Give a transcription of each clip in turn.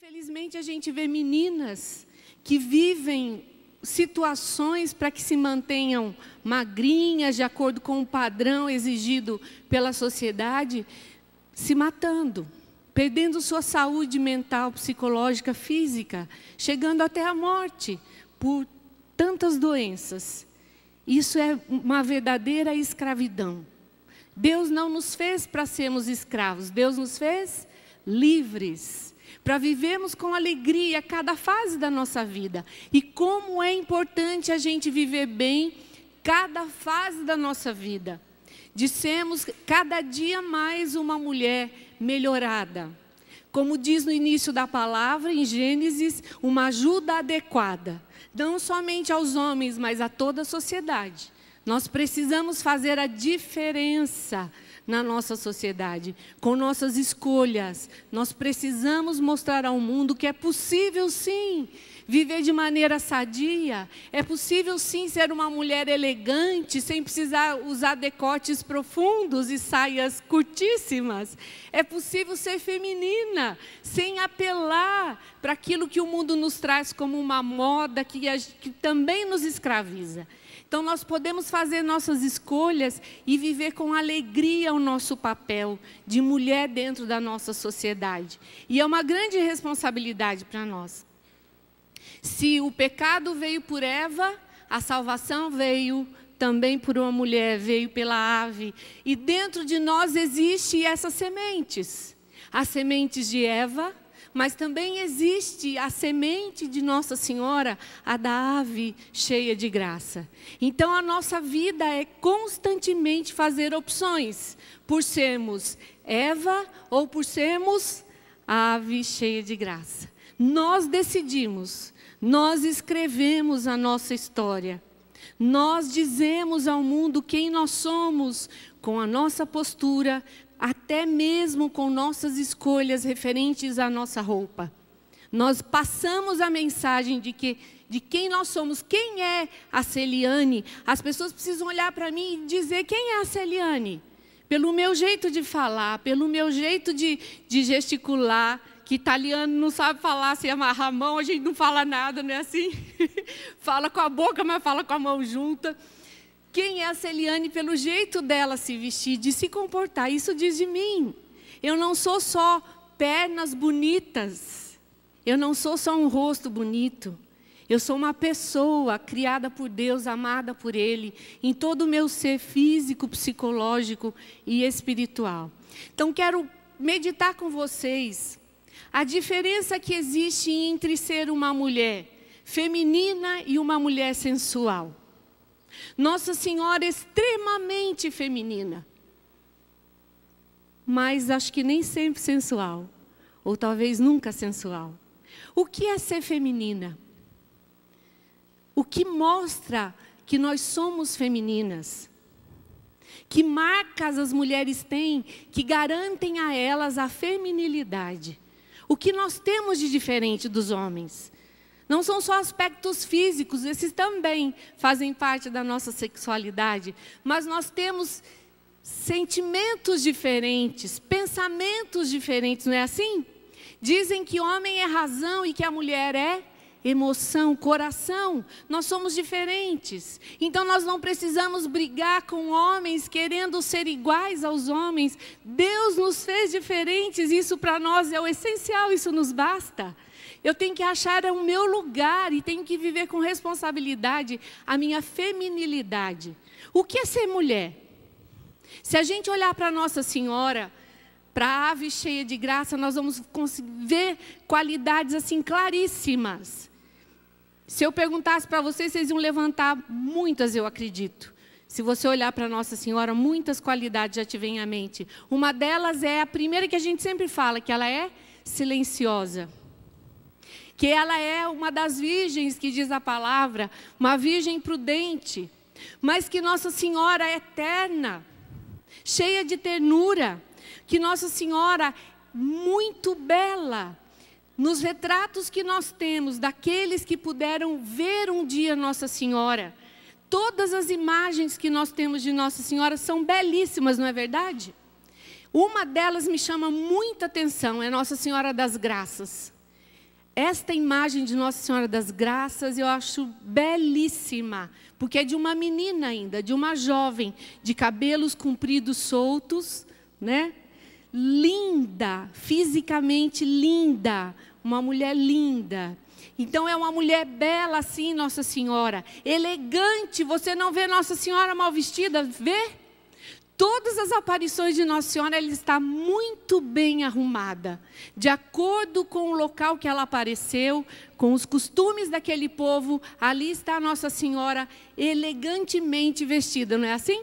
Infelizmente, a gente vê meninas que vivem situações para que se mantenham magrinhas, de acordo com o padrão exigido pela sociedade, se matando, perdendo sua saúde mental, psicológica, física, chegando até a morte por tantas doenças. Isso é uma verdadeira escravidão. Deus não nos fez para sermos escravos, Deus nos fez livres, para vivermos com alegria cada fase da nossa vida. E como é importante a gente viver bem cada fase da nossa vida. Dissemos cada dia mais uma mulher melhorada. Como diz no início da palavra, em Gênesis, uma ajuda adequada. Não somente aos homens, mas a toda a sociedade. Nós precisamos fazer a diferença na nossa sociedade, com nossas escolhas. Nós precisamos mostrar ao mundo que é possível, sim, viver de maneira sadia. É possível, sim, ser uma mulher elegante, sem precisar usar decotes profundos e saias curtíssimas. É possível ser feminina, sem apelar para aquilo que o mundo nos traz como uma moda que também nos escraviza. Então, nós podemos fazer nossas escolhas e viver com alegria o nosso papel de mulher dentro da nossa sociedade. E é uma grande responsabilidade para nós. Se o pecado veio por Eva, a salvação veio também por uma mulher, veio pela ave. E dentro de nós existem essas sementes. As sementes de Eva, mas também existe a semente de Nossa Senhora, a da ave cheia de graça. Então a nossa vida é constantemente fazer opções, por sermos Eva ou por sermos ave cheia de graça. Nós decidimos, nós escrevemos a nossa história. Nós dizemos ao mundo quem nós somos, com a nossa postura, até mesmo com nossas escolhas referentes à nossa roupa. Nós passamos a mensagem de quem nós somos, quem é a Celiane. As pessoas precisam olhar para mim e dizer quem é a Celiane. Pelo meu jeito de falar, pelo meu jeito de gesticular, que italiano não sabe falar sem amarrar a mão, a gente não fala nada, não é assim? Fala com a boca, mas fala com a mão junta. Quem é a Celiane pelo jeito dela se vestir, de se comportar? Isso diz de mim. Eu não sou só pernas bonitas. Eu não sou só um rosto bonito. Eu sou uma pessoa criada por Deus, amada por Ele, em todo o meu ser físico, psicológico e espiritual. Então, quero meditar com vocês a diferença que existe entre ser uma mulher feminina e uma mulher sensual. Nossa Senhora é extremamente feminina, mas acho que nem sempre sensual, ou talvez nunca sensual. O que é ser feminina? O que mostra que nós somos femininas? Que marcas as mulheres têm que garantem a elas a feminilidade? O que nós temos de diferente dos homens? Não são só aspectos físicos, esses também fazem parte da nossa sexualidade, mas nós temos sentimentos diferentes, pensamentos diferentes, não é assim? Dizem que o homem é razão e que a mulher é emoção, coração. Nós somos diferentes. Então nós não precisamos brigar com homens querendo ser iguais aos homens. Deus nos fez diferentes, isso para nós é o essencial, isso nos basta. Eu tenho que achar o meu lugar e tenho que viver com responsabilidade a minha feminilidade. O que é ser mulher? Se a gente olhar para Nossa Senhora, para a ave cheia de graça, nós vamos conseguir ver qualidades assim claríssimas. Se eu perguntasse para vocês, vocês iam levantar muitas, eu acredito. Se você olhar para Nossa Senhora, muitas qualidades já te vêm à mente. Uma delas é a primeira que a gente sempre fala, que ela é silenciosa. Que ela é uma das virgens, que diz a palavra, uma virgem prudente, mas que Nossa Senhora é eterna, cheia de ternura, que Nossa Senhora muito bela. Nos retratos que nós temos, daqueles que puderam ver um dia Nossa Senhora, todas as imagens que nós temos de Nossa Senhora são belíssimas, não é verdade? Uma delas me chama muita atenção, é Nossa Senhora das Graças. Esta imagem de Nossa Senhora das Graças eu acho belíssima, porque é de uma menina ainda, de uma jovem, de cabelos compridos soltos, né? Linda, fisicamente linda, uma mulher linda. Então é uma mulher bela assim, Nossa Senhora, elegante. Você não vê Nossa Senhora mal vestida, vê? Todas as aparições de Nossa Senhora, ela está muito bem arrumada, de acordo com o local que ela apareceu, com os costumes daquele povo. Ali está Nossa Senhora elegantemente vestida, não é assim?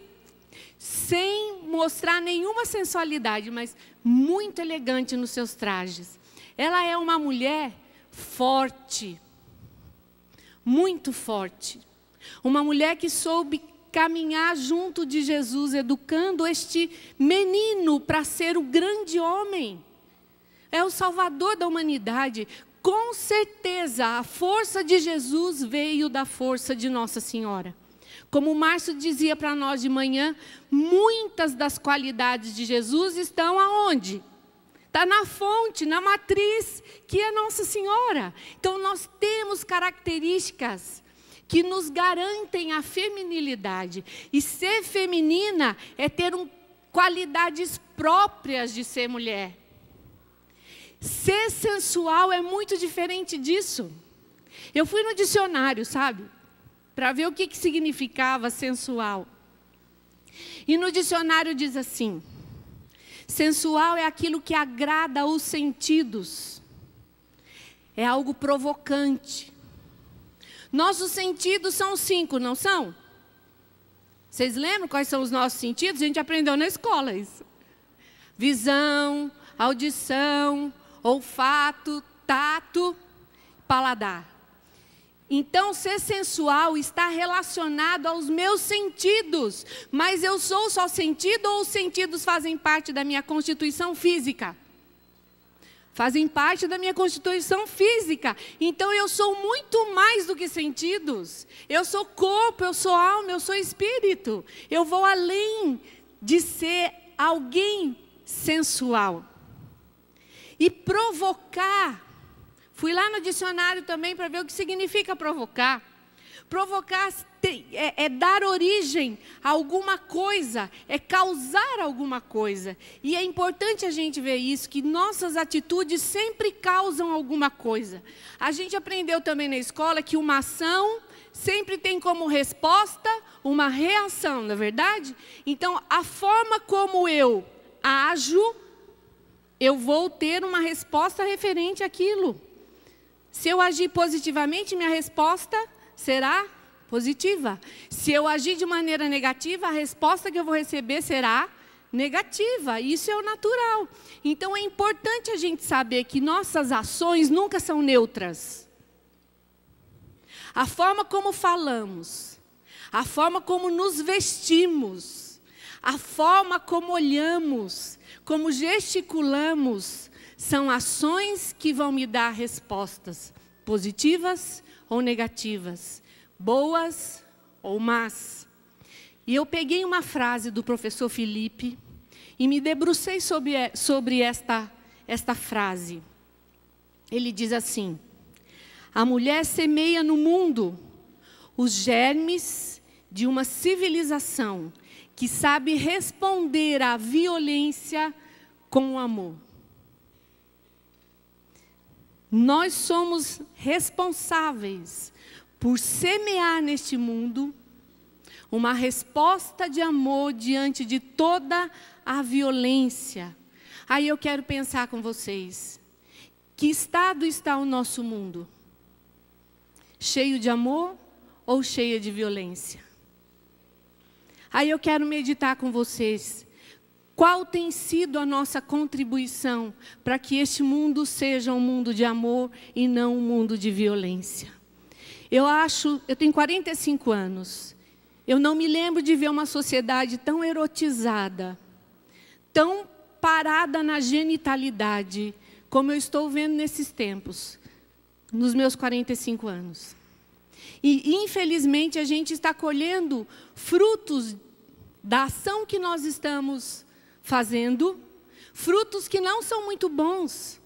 Sem mostrar nenhuma sensualidade, mas muito elegante nos seus trajes. Ela é uma mulher forte, muito forte. Uma mulher que soube caminhar junto de Jesus, educando este menino para ser o grande homem. É o Salvador da humanidade. Com certeza, a força de Jesus veio da força de Nossa Senhora. Como o Márcio dizia para nós de manhã, muitas das qualidades de Jesus estão aonde? Está na fonte, na matriz, que é Nossa Senhora. Então, nós temos características que nos garantem a feminilidade. E ser feminina é ter qualidades próprias de ser mulher. Ser sensual é muito diferente disso. Eu fui no dicionário, sabe? Para ver o que significava sensual. E no dicionário diz assim: sensual é aquilo que agrada aos sentidos. É algo provocante. Nossos sentidos são 5, não são? Vocês lembram quais são os nossos sentidos? A gente aprendeu na escola isso. Visão, audição, olfato, tato, paladar. Então, ser sensual está relacionado aos meus sentidos. Mas eu sou só sentido ou os sentidos fazem parte da minha constituição física? Fazem parte da minha constituição física. Então, eu sou muito mais do que sentidos. Eu sou corpo, eu sou alma, eu sou espírito. Eu vou além de ser alguém sensual. E provocar. Fui lá no dicionário também para ver o que significa provocar. Provocar é dar origem a alguma coisa, é causar alguma coisa. E é importante a gente ver isso, que nossas atitudes sempre causam alguma coisa. A gente aprendeu também na escola que uma ação sempre tem como resposta uma reação, não é verdade? Então, a forma como eu ajo, eu vou ter uma resposta referente àquilo. Se eu agir positivamente, minha resposta será positiva. Se eu agir de maneira negativa, a resposta que eu vou receber será negativa. Isso é o natural. Então, é importante a gente saber que nossas ações nunca são neutras. A forma como falamos, a forma como nos vestimos, a forma como olhamos, como gesticulamos, são ações que vão me dar respostas positivas ou negativas, boas ou más. E eu peguei uma frase do professor Felipe e me debrucei sobre esta frase. Ele diz assim: a mulher semeia no mundo os germes de uma civilização que sabe responder à violência com o amor. Nós somos responsáveis por semear neste mundo uma resposta de amor diante de toda a violência. Aí eu quero pensar com vocês, que estado está o nosso mundo? Cheio de amor ou cheio de violência? Aí eu quero meditar com vocês. Qual tem sido a nossa contribuição para que este mundo seja um mundo de amor e não um mundo de violência? Eu tenho 45 anos. Eu não me lembro de ver uma sociedade tão erotizada, tão parada na genitalidade, como eu estou vendo nesses tempos, nos meus 45 anos. E, infelizmente, a gente está colhendo frutos da ação que nós estamos fazendo, frutos que não são muito bons.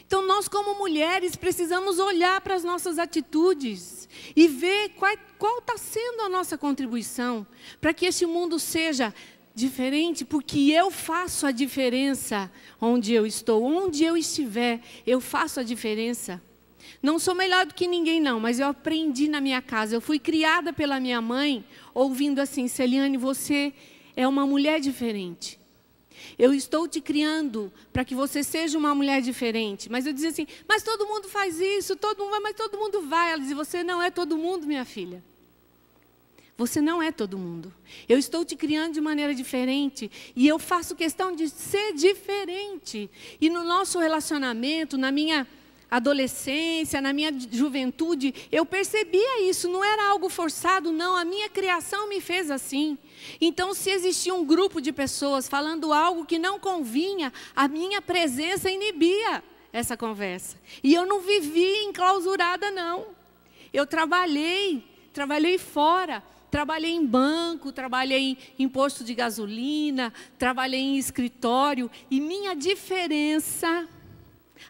Então, nós como mulheres precisamos olhar para as nossas atitudes e ver qual está sendo a nossa contribuição para que este mundo seja diferente, porque eu faço a diferença onde eu estou, onde eu estiver, eu faço a diferença. Não sou melhor do que ninguém não, mas eu aprendi na minha casa, eu fui criada pela minha mãe, ouvindo assim: Celiane, você é uma mulher diferente. Eu estou te criando para que você seja uma mulher diferente. Mas eu dizia assim: mas todo mundo faz isso, todo mundo vai, mas todo mundo vai. Ela dizia: você não é todo mundo, minha filha. Você não é todo mundo. Eu estou te criando de maneira diferente. E eu faço questão de ser diferente. E no nosso relacionamento, na minha adolescência, na minha juventude, eu percebia isso. Não era algo forçado, não. A minha criação me fez assim. Então, se existia um grupo de pessoas falando algo que não convinha, a minha presença inibia essa conversa. E eu não vivia enclausurada, não. Eu trabalhei fora. Trabalhei em banco, trabalhei em posto de gasolina, trabalhei em escritório. E minha diferença,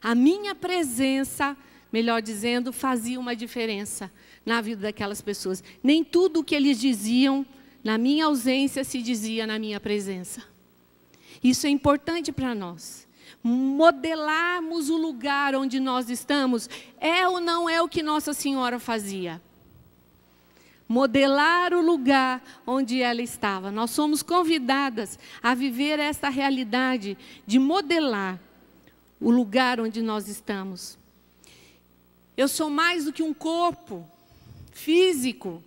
a minha presença, melhor dizendo, fazia uma diferença na vida daquelas pessoas. Nem tudo o que eles diziam na minha ausência se dizia na minha presença. Isso é importante para nós. Modelarmos o lugar onde nós estamos é ou não é o que Nossa Senhora fazia. Modelar o lugar onde ela estava. Nós somos convidadas a viver essa realidade de modelar o lugar onde nós estamos. Eu sou mais do que um corpo físico.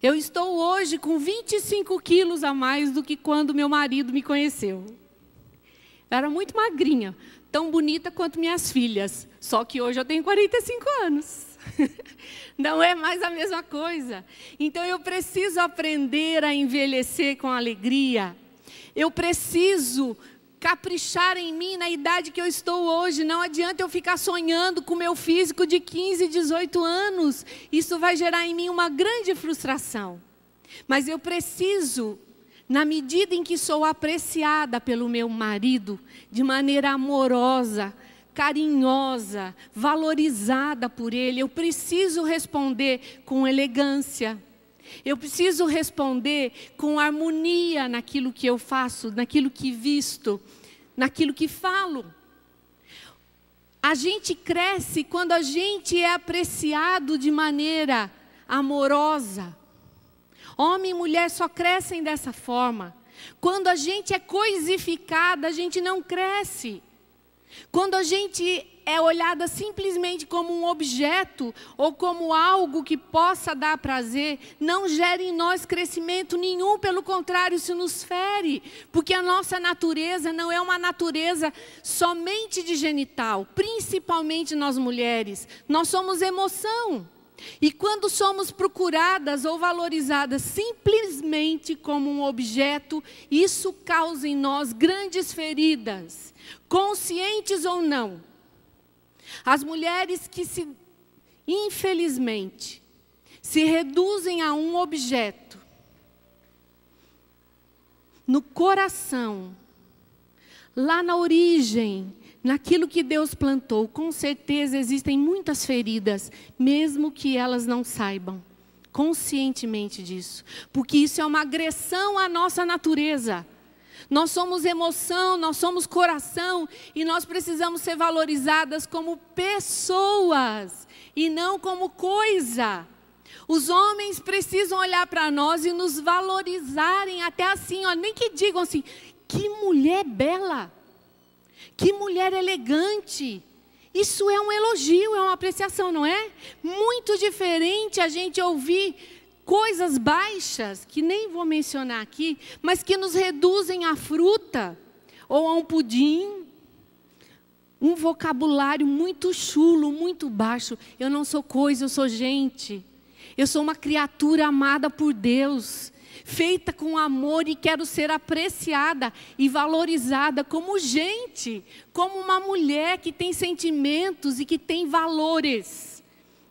Eu estou hoje com 25 quilos a mais do que quando meu marido me conheceu. Eu era muito magrinha, tão bonita quanto minhas filhas. Só que hoje eu tenho 45 anos. Não é mais a mesma coisa. Então eu preciso aprender a envelhecer com alegria. Eu preciso caprichar em mim na idade que eu estou hoje. Não adianta eu ficar sonhando com o meu físico de 15, 18 anos. Isso vai gerar em mim uma grande frustração. Mas eu preciso, na medida em que sou apreciada pelo meu marido, de maneira amorosa, carinhosa, valorizada por ele, eu preciso responder com elegância. Eu preciso responder com harmonia naquilo que eu faço, naquilo que visto, naquilo que falo. A gente cresce quando a gente é apreciado de maneira amorosa. Homem e mulher só crescem dessa forma. Quando a gente é coisificada, a gente não cresce. Quando a gente é olhada simplesmente como um objeto ou como algo que possa dar prazer, não gera em nós crescimento nenhum, pelo contrário, isso nos fere, porque a nossa natureza não é uma natureza somente de genital, principalmente nós mulheres, nós somos emoção. E quando somos procuradas ou valorizadas simplesmente como um objeto, isso causa em nós grandes feridas, conscientes ou não. As mulheres que infelizmente, se reduzem a um objeto, no coração, lá na origem, naquilo que Deus plantou, com certeza existem muitas feridas, mesmo que elas não saibam conscientemente disso, porque isso é uma agressão à nossa natureza. Nós somos emoção, nós somos coração e nós precisamos ser valorizadas como pessoas e não como coisa. Os homens precisam olhar para nós e nos valorizarem até assim, ó, nem que digam assim: que mulher bela, que mulher elegante. Isso é um elogio, é uma apreciação, não é? Muito diferente a gente ouvir coisas baixas, que nem vou mencionar aqui, mas que nos reduzem a fruta, ou a um pudim, um vocabulário muito chulo, muito baixo. Eu não sou coisa, eu sou gente. Eu sou uma criatura amada por Deus, feita com amor e quero ser apreciada e valorizada como gente, como uma mulher que tem sentimentos e que tem valores.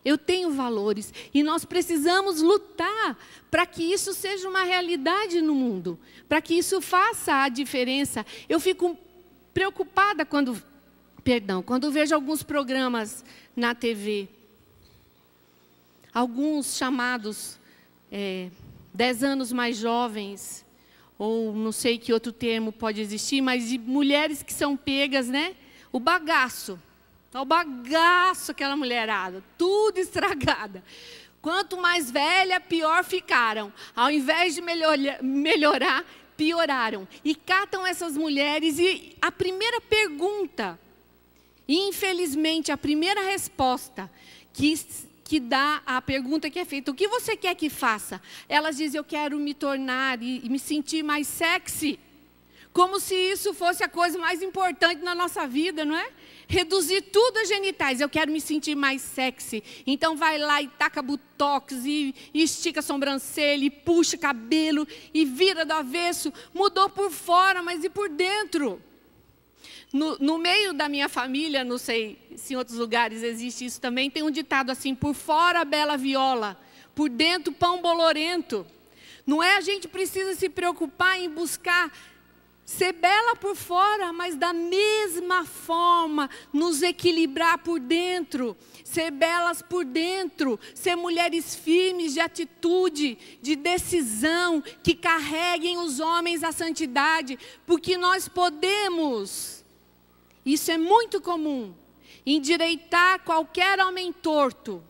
Eu tenho valores e nós precisamos lutar para que isso seja uma realidade no mundo, para que isso faça a diferença. Eu fico preocupada quando Perdão, quando vejo alguns programas na TV, alguns chamados 10 anos mais jovens, ou não sei que outro termo pode existir, mas de mulheres que são pegas, né? O bagaço, aquela mulherada, tudo estragada. Quanto mais velha, pior ficaram. Ao invés de melhorar, pioraram. E catam essas mulheres e a primeira pergunta, infelizmente, a primeira resposta que dá a pergunta que é feita, o que você quer que faça? Elas dizem, eu quero me tornar e me sentir mais sexy. Como se isso fosse a coisa mais importante na nossa vida, não é? Reduzir tudo a genitais, eu quero me sentir mais sexy. Então vai lá e taca botox, e estica a sobrancelha, e puxa cabelo, e vira do avesso. Mudou por fora, mas e por dentro? No meio da minha família, não sei se em outros lugares existe isso também, tem um ditado assim, por fora bela viola, por dentro pão bolorento. Não é a gente precisa se preocupar em buscar ser bela por fora, mas da mesma forma nos equilibrar por dentro, ser belas por dentro, ser mulheres firmes de atitude, de decisão, que carreguem os homens à santidade, porque nós podemos... Isso é muito comum, endireitar qualquer homem torto,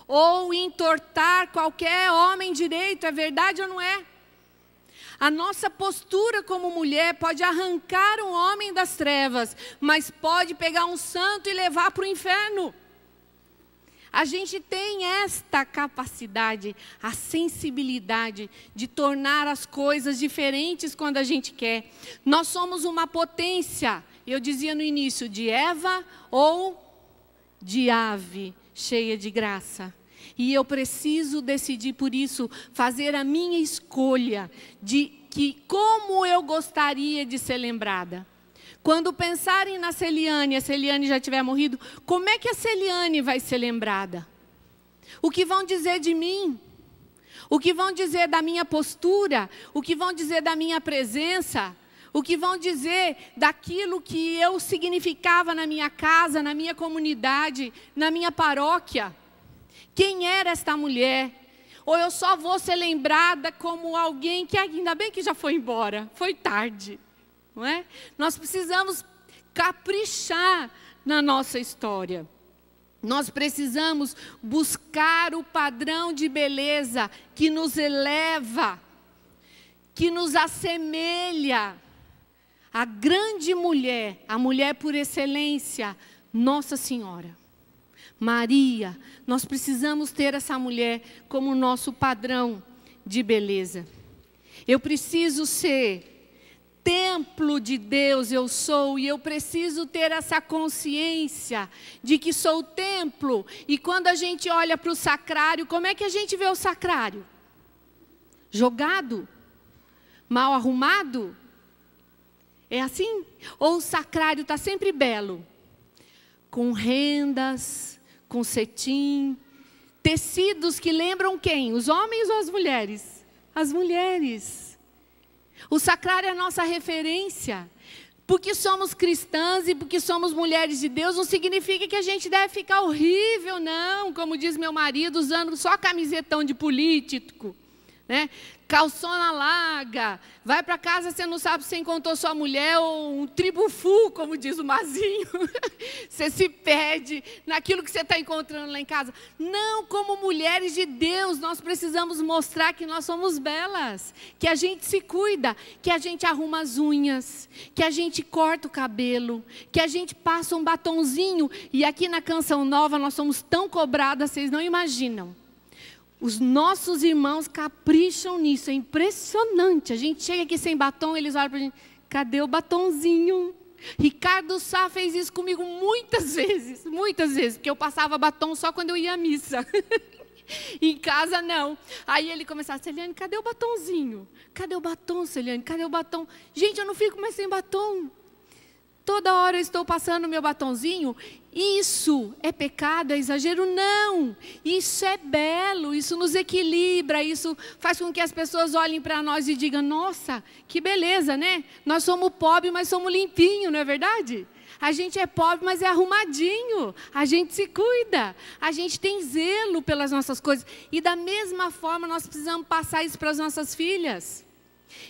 ou entortar qualquer homem direito, é verdade ou não é? A nossa postura como mulher pode arrancar um homem das trevas, mas pode pegar um santo e levar para o inferno. A gente tem esta capacidade, a sensibilidade de tornar as coisas diferentes quando a gente quer. Nós somos uma potência. Eu dizia no início, de Eva ou de ave cheia de graça. E eu preciso decidir por isso, fazer a minha escolha de que como eu gostaria de ser lembrada. Quando pensarem na Celiane, a Celiane já tiver morrido, como é que a Celiane vai ser lembrada? O que vão dizer de mim? O que vão dizer da minha postura? O que vão dizer da minha presença? O que vão dizer daquilo que eu significava na minha casa, na minha comunidade, na minha paróquia? Quem era esta mulher? Ou eu só vou ser lembrada como alguém que ainda bem que já foi embora, foi tarde, não é? Nós precisamos caprichar na nossa história. Nós precisamos buscar o padrão de beleza que nos eleva, que nos assemelha. A grande mulher, a mulher por excelência, Nossa Senhora. Maria, nós precisamos ter essa mulher como nosso padrão de beleza. Eu preciso ser templo de Deus, eu sou, e eu preciso ter essa consciência de que sou templo. E quando a gente olha para o sacrário, como é que a gente vê o sacrário? Jogado? Mal arrumado? É assim? Ou o sacrário está sempre belo? Com rendas, com cetim, tecidos que lembram quem? Os homens ou as mulheres? As mulheres. O sacrário é a nossa referência. Porque somos cristãs e porque somos mulheres de Deus, não significa que a gente deve ficar horrível, não. Como diz meu marido, usando só camisetão de político, né? Calçona larga, vai para casa, você não sabe se encontrou sua mulher ou um tribufu, como diz o Mazinho. Você se perde naquilo que você está encontrando lá em casa. Não, como mulheres de Deus, nós precisamos mostrar que nós somos belas, que a gente se cuida, que a gente arruma as unhas, que a gente corta o cabelo, que a gente passa um batonzinho. E aqui na Canção Nova nós somos tão cobradas, vocês não imaginam. Os nossos irmãos capricham nisso, é impressionante. A gente chega aqui sem batom, eles olham para a gente, cadê o batonzinho? Ricardo Sá fez isso comigo muitas vezes, porque eu passava batom só quando eu ia à missa. Em casa não. Aí ele começava, Celiane, cadê o batonzinho? Cadê o batom, Celiane? Cadê o batom? Gente, eu não fico mais sem batom. Toda hora eu estou passando o meu batonzinho. Isso é pecado, é exagero? Não. Isso é belo, isso nos equilibra, isso faz com que as pessoas olhem para nós e digam, nossa, que beleza, né? Nós somos pobres, mas somos limpinhos, não é verdade? A gente é pobre, mas é arrumadinho. A gente se cuida. A gente tem zelo pelas nossas coisas. E da mesma forma, nós precisamos passar isso para as nossas filhas.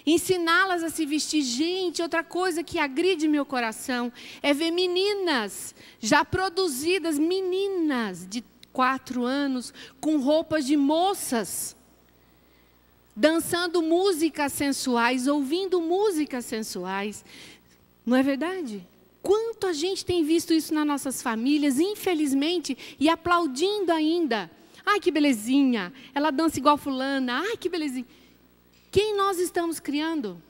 Ensiná-las a se vestir. Gente, outra coisa que agride meu coração é ver meninas já produzidas, meninas de 4 anos, com roupas de moças, dançando músicas sensuais, ouvindo músicas sensuais. Não é verdade? Quanto a gente tem visto isso nas nossas famílias, infelizmente, e aplaudindo ainda. Ai, que belezinha, ela dança igual fulana, ai, que belezinha. Quem nós estamos criando?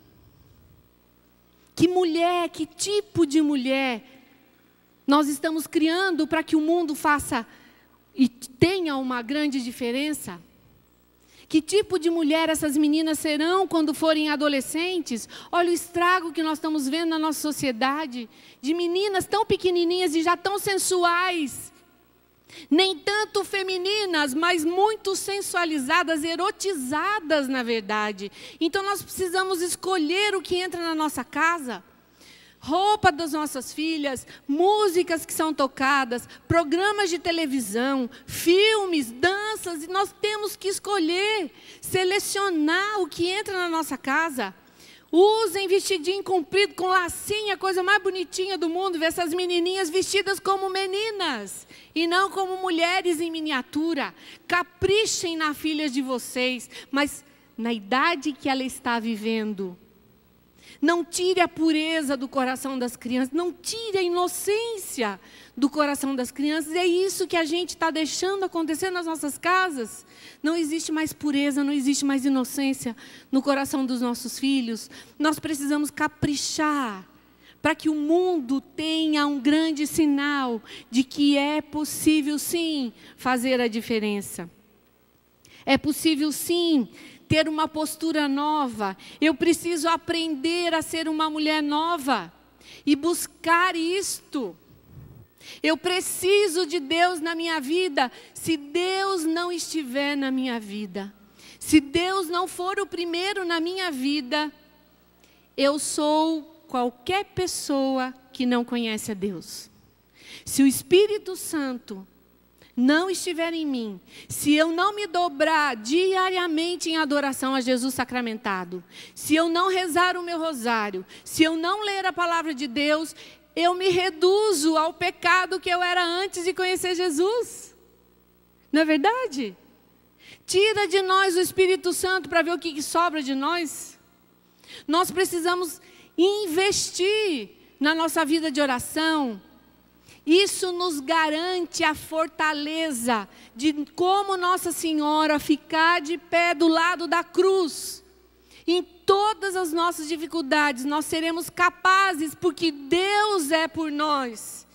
Que mulher, que tipo de mulher nós estamos criando para que o mundo faça e tenha uma grande diferença? Que tipo de mulher essas meninas serão quando forem adolescentes? Olha o estrago que nós estamos vendo na nossa sociedade, de meninas tão pequenininhas e já tão sensuais. Nem tanto femininas, mas muito sensualizadas, erotizadas na verdade. Então nós precisamos escolher o que entra na nossa casa. Roupa das nossas filhas, músicas que são tocadas, programas de televisão, filmes, danças, e nós temos que escolher, selecionar o que entra na nossa casa. Usem vestidinho comprido, com lacinho, a coisa mais bonitinha do mundo, ver essas menininhas vestidas como meninas, e não como mulheres em miniatura. Caprichem na filha de vocês, mas na idade que ela está vivendo. Não tire a pureza do coração das crianças, não tire a inocência do coração das crianças. É isso que a gente está deixando acontecer nas nossas casas. Não existe mais pureza, não existe mais inocência no coração dos nossos filhos. Nós precisamos caprichar para que o mundo tenha um grande sinal de que é possível sim fazer a diferença. É possível sim ter uma postura nova. Eu preciso aprender a ser uma mulher nova e buscar isto. Eu preciso de Deus na minha vida. Se Deus não estiver na minha vida, se Deus não for o primeiro na minha vida, eu sou qualquer pessoa que não conhece a Deus. Se o Espírito Santo não estiver em mim, se eu não me dobrar diariamente em adoração a Jesus sacramentado, se eu não rezar o meu rosário, se eu não ler a palavra de Deus, eu me reduzo ao pecado que eu era antes de conhecer Jesus. Não é verdade? Tira de nós o Espírito Santo para ver o que sobra de nós. Nós precisamos investir na nossa vida de oração. Isso nos garante a fortaleza de como Nossa Senhora ficar de pé do lado da cruz. Em todas as nossas dificuldades, nós seremos capazes, porque Deus é por nós,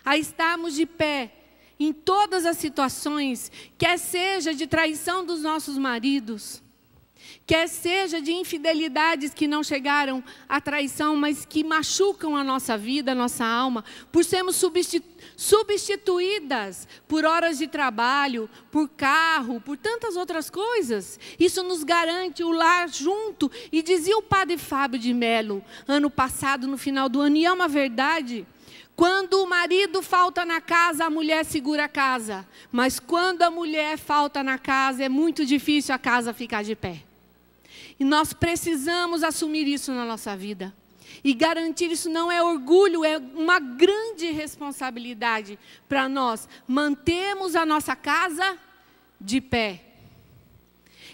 a estarmos de pé em todas as situações, quer seja de traição dos nossos maridos, quer seja de infidelidades que não chegaram à traição, mas que machucam a nossa vida, a nossa alma, por sermos substituídas por horas de trabalho, por carro, por tantas outras coisas. Isso nos garante o lar junto. E dizia o padre Fábio de Mello, ano passado, no final do ano, e é uma verdade: quando o marido falta na casa, a mulher segura a casa. Mas quando a mulher falta na casa, é muito difícil a casa ficar de pé. E nós precisamos assumir isso na nossa vida. E garantir isso não é orgulho, é uma grande responsabilidade para nós. Mantermos a nossa casa de pé.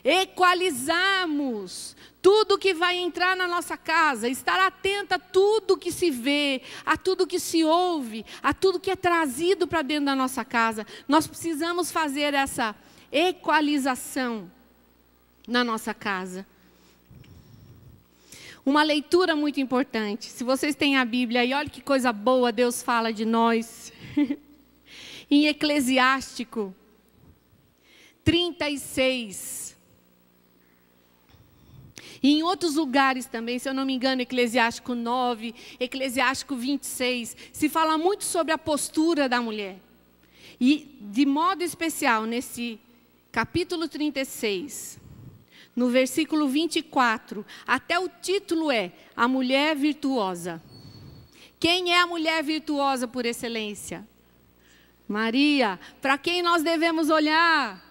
Equalizarmos tudo que vai entrar na nossa casa. Estar atenta a tudo que se vê, a tudo que se ouve, a tudo que é trazido para dentro da nossa casa. Nós precisamos fazer essa equalização na nossa casa. Uma leitura muito importante. Se vocês têm a Bíblia aí, olha que coisa boa Deus fala de nós. Em Eclesiástico 36. E em outros lugares também, se eu não me engano, Eclesiástico 9, Eclesiástico 26, se fala muito sobre a postura da mulher. E de modo especial, nesse capítulo 36, no versículo 24, até o título é A Mulher Virtuosa. Quem é a mulher virtuosa por excelência? Maria. Para quem nós devemos olhar?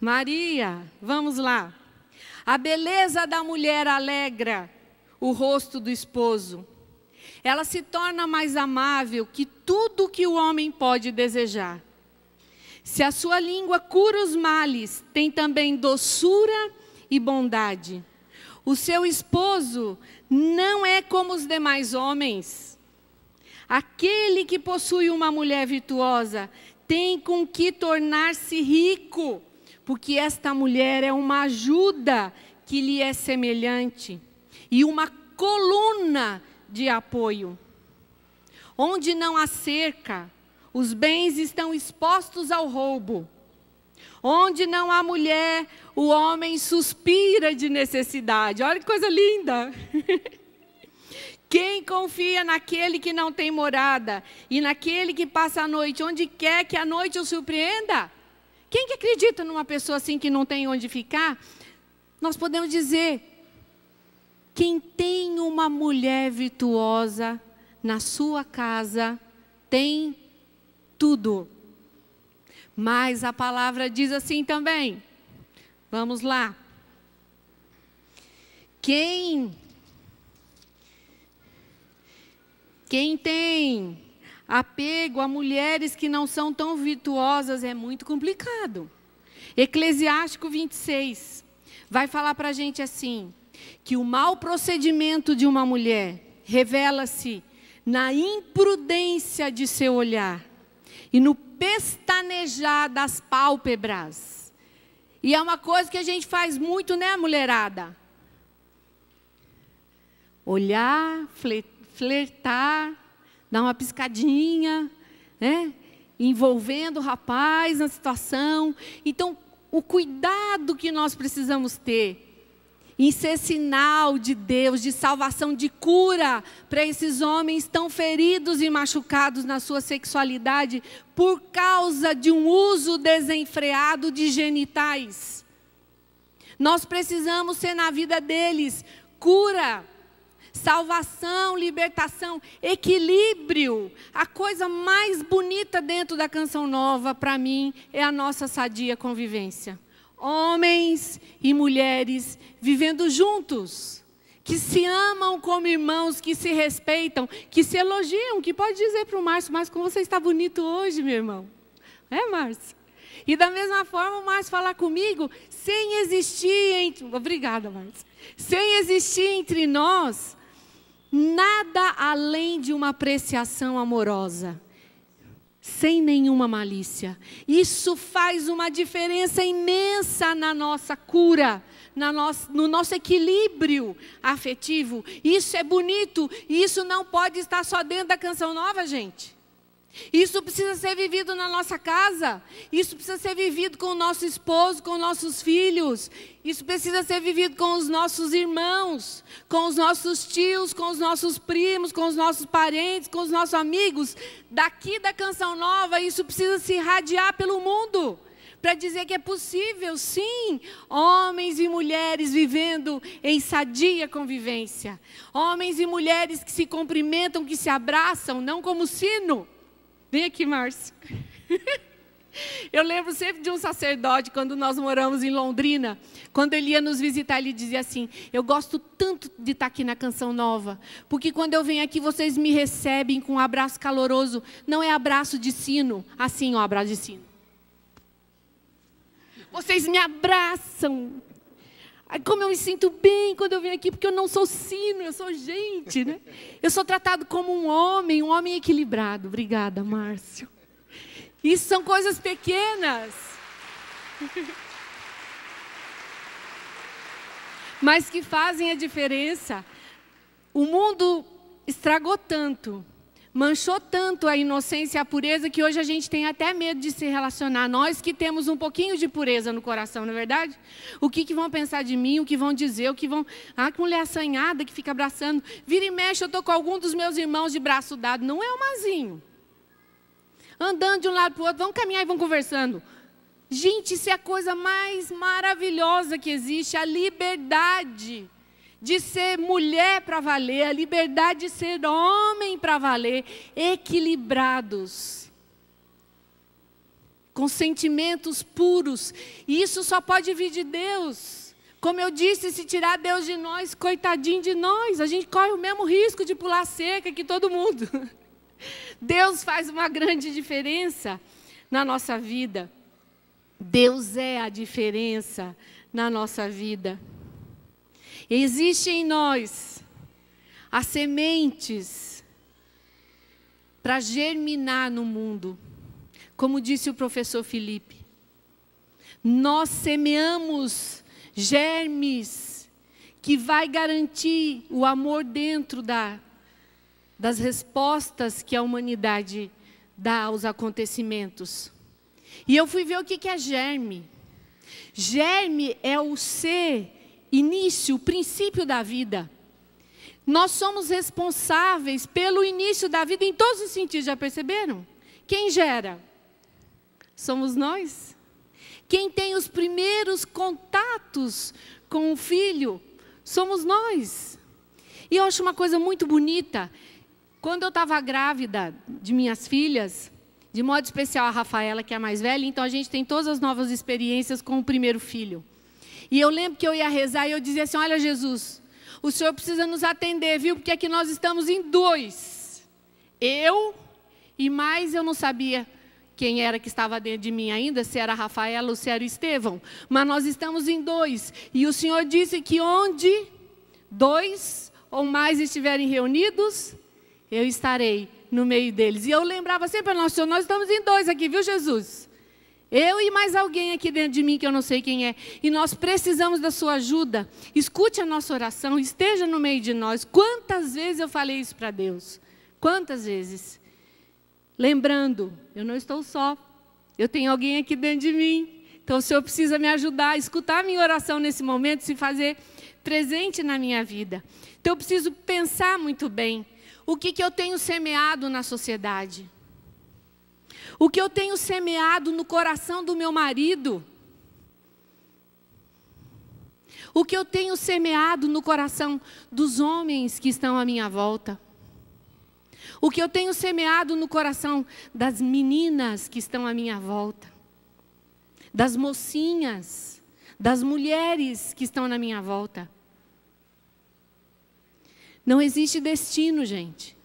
Maria. Vamos lá. A beleza da mulher alegra o rosto do esposo. Ela se torna mais amável que tudo que o homem pode desejar. Se a sua língua cura os males, tem também doçura e bondade. O seu esposo não é como os demais homens. Aquele que possui uma mulher virtuosa tem com que tornar-se rico, porque esta mulher é uma ajuda que lhe é semelhante e uma coluna de apoio. Onde não há cerca, os bens estão expostos ao roubo. Onde não há mulher, o homem suspira de necessidade. Olha que coisa linda! Quem confia naquele que não tem morada e naquele que passa a noite onde quer que a noite o surpreenda? Quem que acredita numa pessoa assim que não tem onde ficar? Nós podemos dizer, quem tem uma mulher virtuosa na sua casa tem tudo. Mas a palavra diz assim também. Vamos lá. Quem tem apego a mulheres que não são tão virtuosas é muito complicado. Eclesiástico 26 vai falar para a gente assim, que o mau procedimento de uma mulher revela-se na imprudência de seu olhar e no pestanejar das pálpebras. E é uma coisa que a gente faz muito, né, mulherada? Olhar, flertar, dar uma piscadinha, né? Envolvendo o rapaz na situação. Então, o cuidado que nós precisamos ter em ser sinal de Deus, de salvação, de cura para esses homens tão feridos e machucados na sua sexualidade por causa de um uso desenfreado de genitais. Nós precisamos ser na vida deles cura, salvação, libertação, equilíbrio. A coisa mais bonita dentro da Canção Nova, para mim, é a nossa sadia convivência. Homens e mulheres vivendo juntos, que se amam como irmãos, que se respeitam, que se elogiam, que pode dizer para o Márcio, mas como você está bonito hoje, meu irmão. É, Márcio? E da mesma forma o Márcio falar comigo, sem existir obrigada, Márcio. Sem existir entre nós nada além de uma apreciação amorosa, sem nenhuma malícia. Isso faz uma diferença imensa na nossa cura, no nosso equilíbrio afetivo. Isso é bonito, e isso não pode estar só dentro da Canção Nova, gente. Isso precisa ser vivido na nossa casa. Isso precisa ser vivido com o nosso esposo, com nossos filhos. Isso precisa ser vivido com os nossos irmãos, com os nossos tios, com os nossos primos, com os nossos parentes, com os nossos amigos. Daqui da Canção Nova, isso precisa se irradiar pelo mundo, para dizer que é possível, sim, homens e mulheres vivendo em sadia convivência. Homens e mulheres que se cumprimentam, que se abraçam, não como sino. Vem aqui, Márcio. Eu lembro sempre de um sacerdote, quando nós moramos em Londrina, quando ele ia nos visitar, ele dizia assim, eu gosto tanto de estar aqui na Canção Nova, porque quando eu venho aqui, vocês me recebem com um abraço caloroso, não é abraço de sino, assim, ó, abraço de sino. Vocês me abraçam. Ai, como eu me sinto bem quando eu venho aqui, porque eu não sou sino, eu sou gente, né? Eu sou tratado como um homem equilibrado. Obrigada, Márcio. Isso são coisas pequenas, mas que fazem a diferença. O mundo estragou tanto, manchou tanto a inocência e a pureza, que hoje a gente tem até medo de se relacionar. Nós que temos um pouquinho de pureza no coração, não é verdade? O que vão pensar de mim, o que vão dizer, o que vão... Ah, que mulher assanhada que fica abraçando. Vira e mexe, eu estou com algum dos meus irmãos de braço dado. Não é o Mazinho. Andando de um lado para o outro, vão caminhar e vão conversando. Gente, isso é a coisa mais maravilhosa que existe, a liberdade de ser mulher para valer, a liberdade de ser homem para valer, equilibrados, com sentimentos puros. E isso só pode vir de Deus. Como eu disse, se tirar Deus de nós, coitadinho de nós, a gente corre o mesmo risco de pular cerca que todo mundo. Deus faz uma grande diferença na nossa vida. Deus é a diferença na nossa vida. Existe em nós as sementes para germinar no mundo. Como disse o professor Felipe, nós semeamos germes que vai garantir o amor dentro das respostas que a humanidade dá aos acontecimentos. E eu fui ver o que é germe. Germe é o ser, início, o princípio da vida. Nós somos responsáveis pelo início da vida em todos os sentidos, já perceberam? Quem gera? Somos nós. Quem tem os primeiros contatos com o filho? Somos nós. E eu acho uma coisa muito bonita. Quando eu estava grávida de minhas filhas, de modo especial a Rafaela, que é a mais velha, então a gente tem todas as novas experiências com o primeiro filho. E eu lembro que eu ia rezar e eu dizia assim, olha Jesus, o Senhor precisa nos atender, viu? Porque aqui nós estamos em 2. Eu e mais eu não sabia quem era que estava dentro de mim ainda, se era a Rafaela ou se era o Estevão. Mas nós estamos em 2. E o Senhor disse que onde 2 ou mais estiverem reunidos, eu estarei no meio deles. E eu lembrava sempre, nossa, nós estamos em 2 aqui, viu Jesus? Eu e mais alguém aqui dentro de mim que eu não sei quem é. E nós precisamos da sua ajuda. Escute a nossa oração, esteja no meio de nós. Quantas vezes eu falei isso para Deus? Quantas vezes? Lembrando, eu não estou só. Eu tenho alguém aqui dentro de mim. Então o Senhor precisa me ajudar a escutar a minha oração nesse momento, se fazer presente na minha vida. Então eu preciso pensar muito bem. O que eu tenho semeado na sociedade? O que eu tenho semeado no coração do meu marido? O que eu tenho semeado no coração dos homens que estão à minha volta? O que eu tenho semeado no coração das meninas que estão à minha volta? Das mocinhas, das mulheres que estão na minha volta? Não existe destino, gente.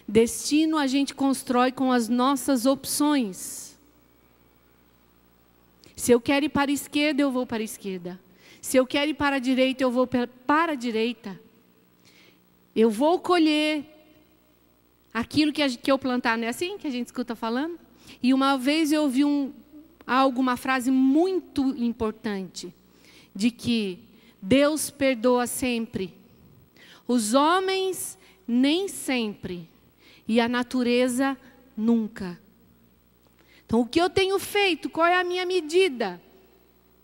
Destino a gente constrói com as nossas opções. Se eu quero ir para a esquerda, eu vou para a esquerda. Se eu quero ir para a direita, eu vou para a direita. Eu vou colher aquilo que eu plantar, não é assim que a gente escuta falando? E uma vez eu ouvi uma frase muito importante, de que Deus perdoa sempre, os homens nem sempre, e a natureza nunca. Então, o que eu tenho feito? Qual é a minha medida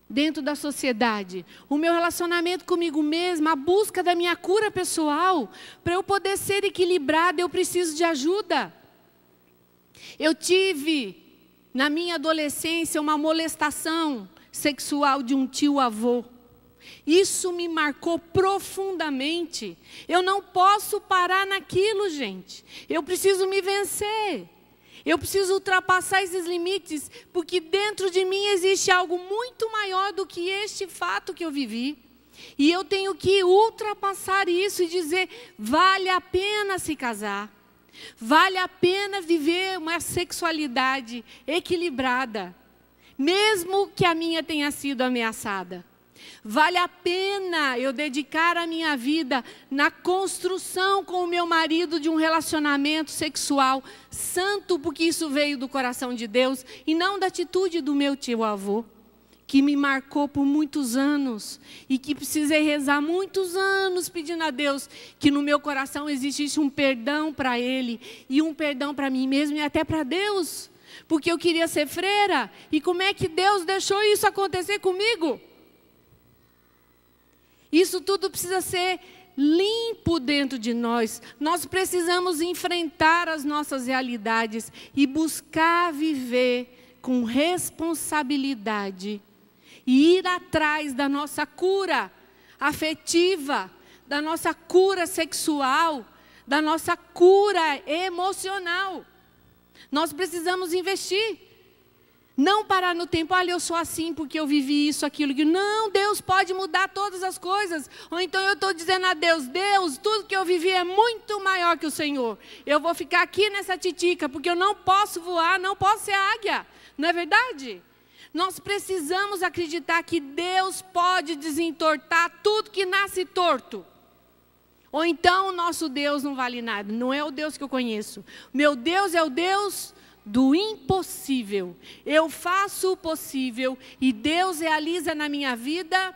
dentro da sociedade? O meu relacionamento comigo mesma, a busca da minha cura pessoal. Para eu poder ser equilibrada, eu preciso de ajuda. Eu tive, na minha adolescência, uma molestação sexual de um tio-avô. Isso me marcou profundamente. Eu não posso parar naquilo, gente. Eu preciso me vencer. Eu preciso ultrapassar esses limites, porque dentro de mim existe algo muito maior do que este fato que eu vivi. E eu tenho que ultrapassar isso e dizer, vale a pena se casar. Vale a pena viver uma sexualidade equilibrada, mesmo que a minha tenha sido ameaçada. Vale a pena eu dedicar a minha vida na construção com o meu marido de um relacionamento sexual santo, porque isso veio do coração de Deus e não da atitude do meu tio-avô, que me marcou por muitos anos e que precisei rezar muitos anos pedindo a Deus que no meu coração existisse um perdão para ele e um perdão para mim mesmo e até para Deus, porque eu queria ser freira. E como é que Deus deixou isso acontecer comigo? Isso tudo precisa ser limpo dentro de nós. Nós precisamos enfrentar as nossas realidades e buscar viver com responsabilidade e ir atrás da nossa cura. afetiva, da nossa cura sexual, da nossa cura emocional. Nós precisamos investir. Não parar no tempo, olha, eu sou assim porque eu vivi isso, aquilo. Não, Deus pode mudar todas as coisas. Ou então eu estou dizendo a Deus, Deus, tudo que eu vivi é muito maior que o Senhor. Eu vou ficar aqui nessa titica, porque eu não posso voar, não posso ser águia. Não é verdade? Nós precisamos acreditar que Deus pode desentortar tudo que nasce torto. Ou então o nosso Deus não vale nada. Não é o Deus que eu conheço. Meu Deus é o Deus do impossível. Eu faço o possível e Deus realiza na minha vida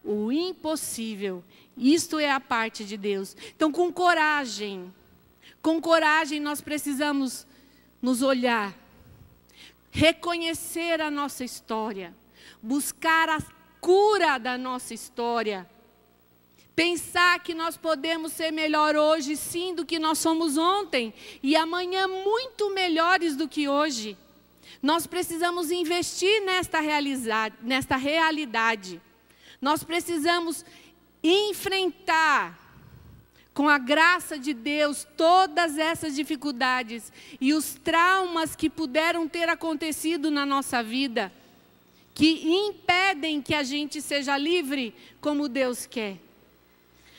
o impossível. Isto é a parte de Deus. Então, com coragem nós precisamos nos olhar, reconhecer a nossa história, buscar a cura da nossa história, pensar que nós podemos ser melhor hoje, sim, do que nós somos ontem, e amanhã muito melhores do que hoje. Nós precisamos investir nesta realidade. Nós precisamos enfrentar, com a graça de Deus, todas essas dificuldades e os traumas que puderam ter acontecido na nossa vida, que impedem que a gente seja livre como Deus quer.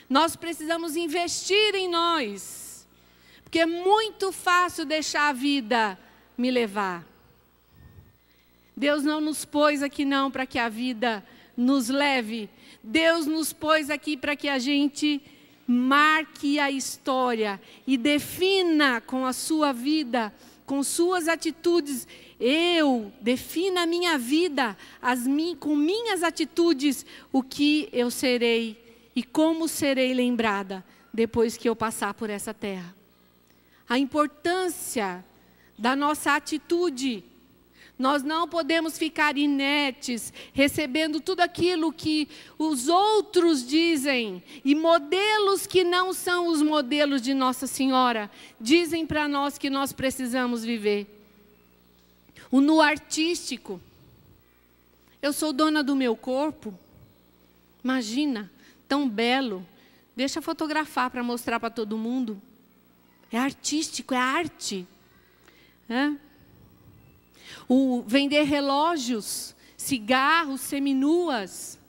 Nós precisamos investir em nós, porque é muito fácil deixar a vida me levar. Deus não nos pôs aqui não para que a vida nos leve. Deus nos pôs aqui para que a gente marque a história e defina com a sua vida, com suas atitudes. Eu defino a minha vida, com minhas atitudes, o que eu serei. E como serei lembrada depois que eu passar por essa terra. A importância da nossa atitude. Nós não podemos ficar inertes, recebendo tudo aquilo que os outros dizem. E modelos que não são os modelos de Nossa Senhora, dizem para nós que nós precisamos viver. No artístico, eu sou dona do meu corpo. Imagina. Tão belo, deixa fotografar para mostrar para todo mundo. É artístico, é arte. O vender relógios, cigarros, seminuas.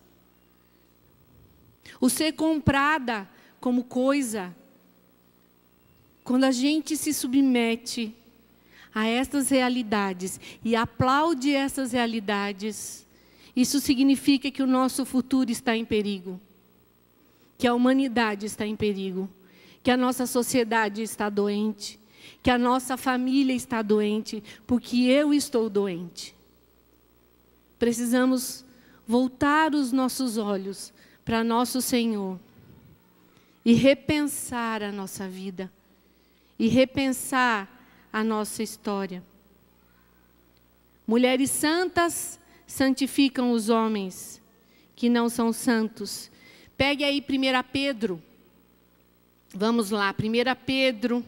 O ser comprada como coisa. Quando a gente se submete a estas realidades e aplaude essas realidades, isso significa que o nosso futuro está em perigo. Que a humanidade está em perigo, que a nossa sociedade está doente, que a nossa família está doente, porque eu estou doente. Precisamos voltar os nossos olhos para nosso Senhor e repensar a nossa vida, e repensar a nossa história. Mulheres santas santificam os homens que não são santos. Pegue aí 1 Pedro, vamos lá, 1 Pedro,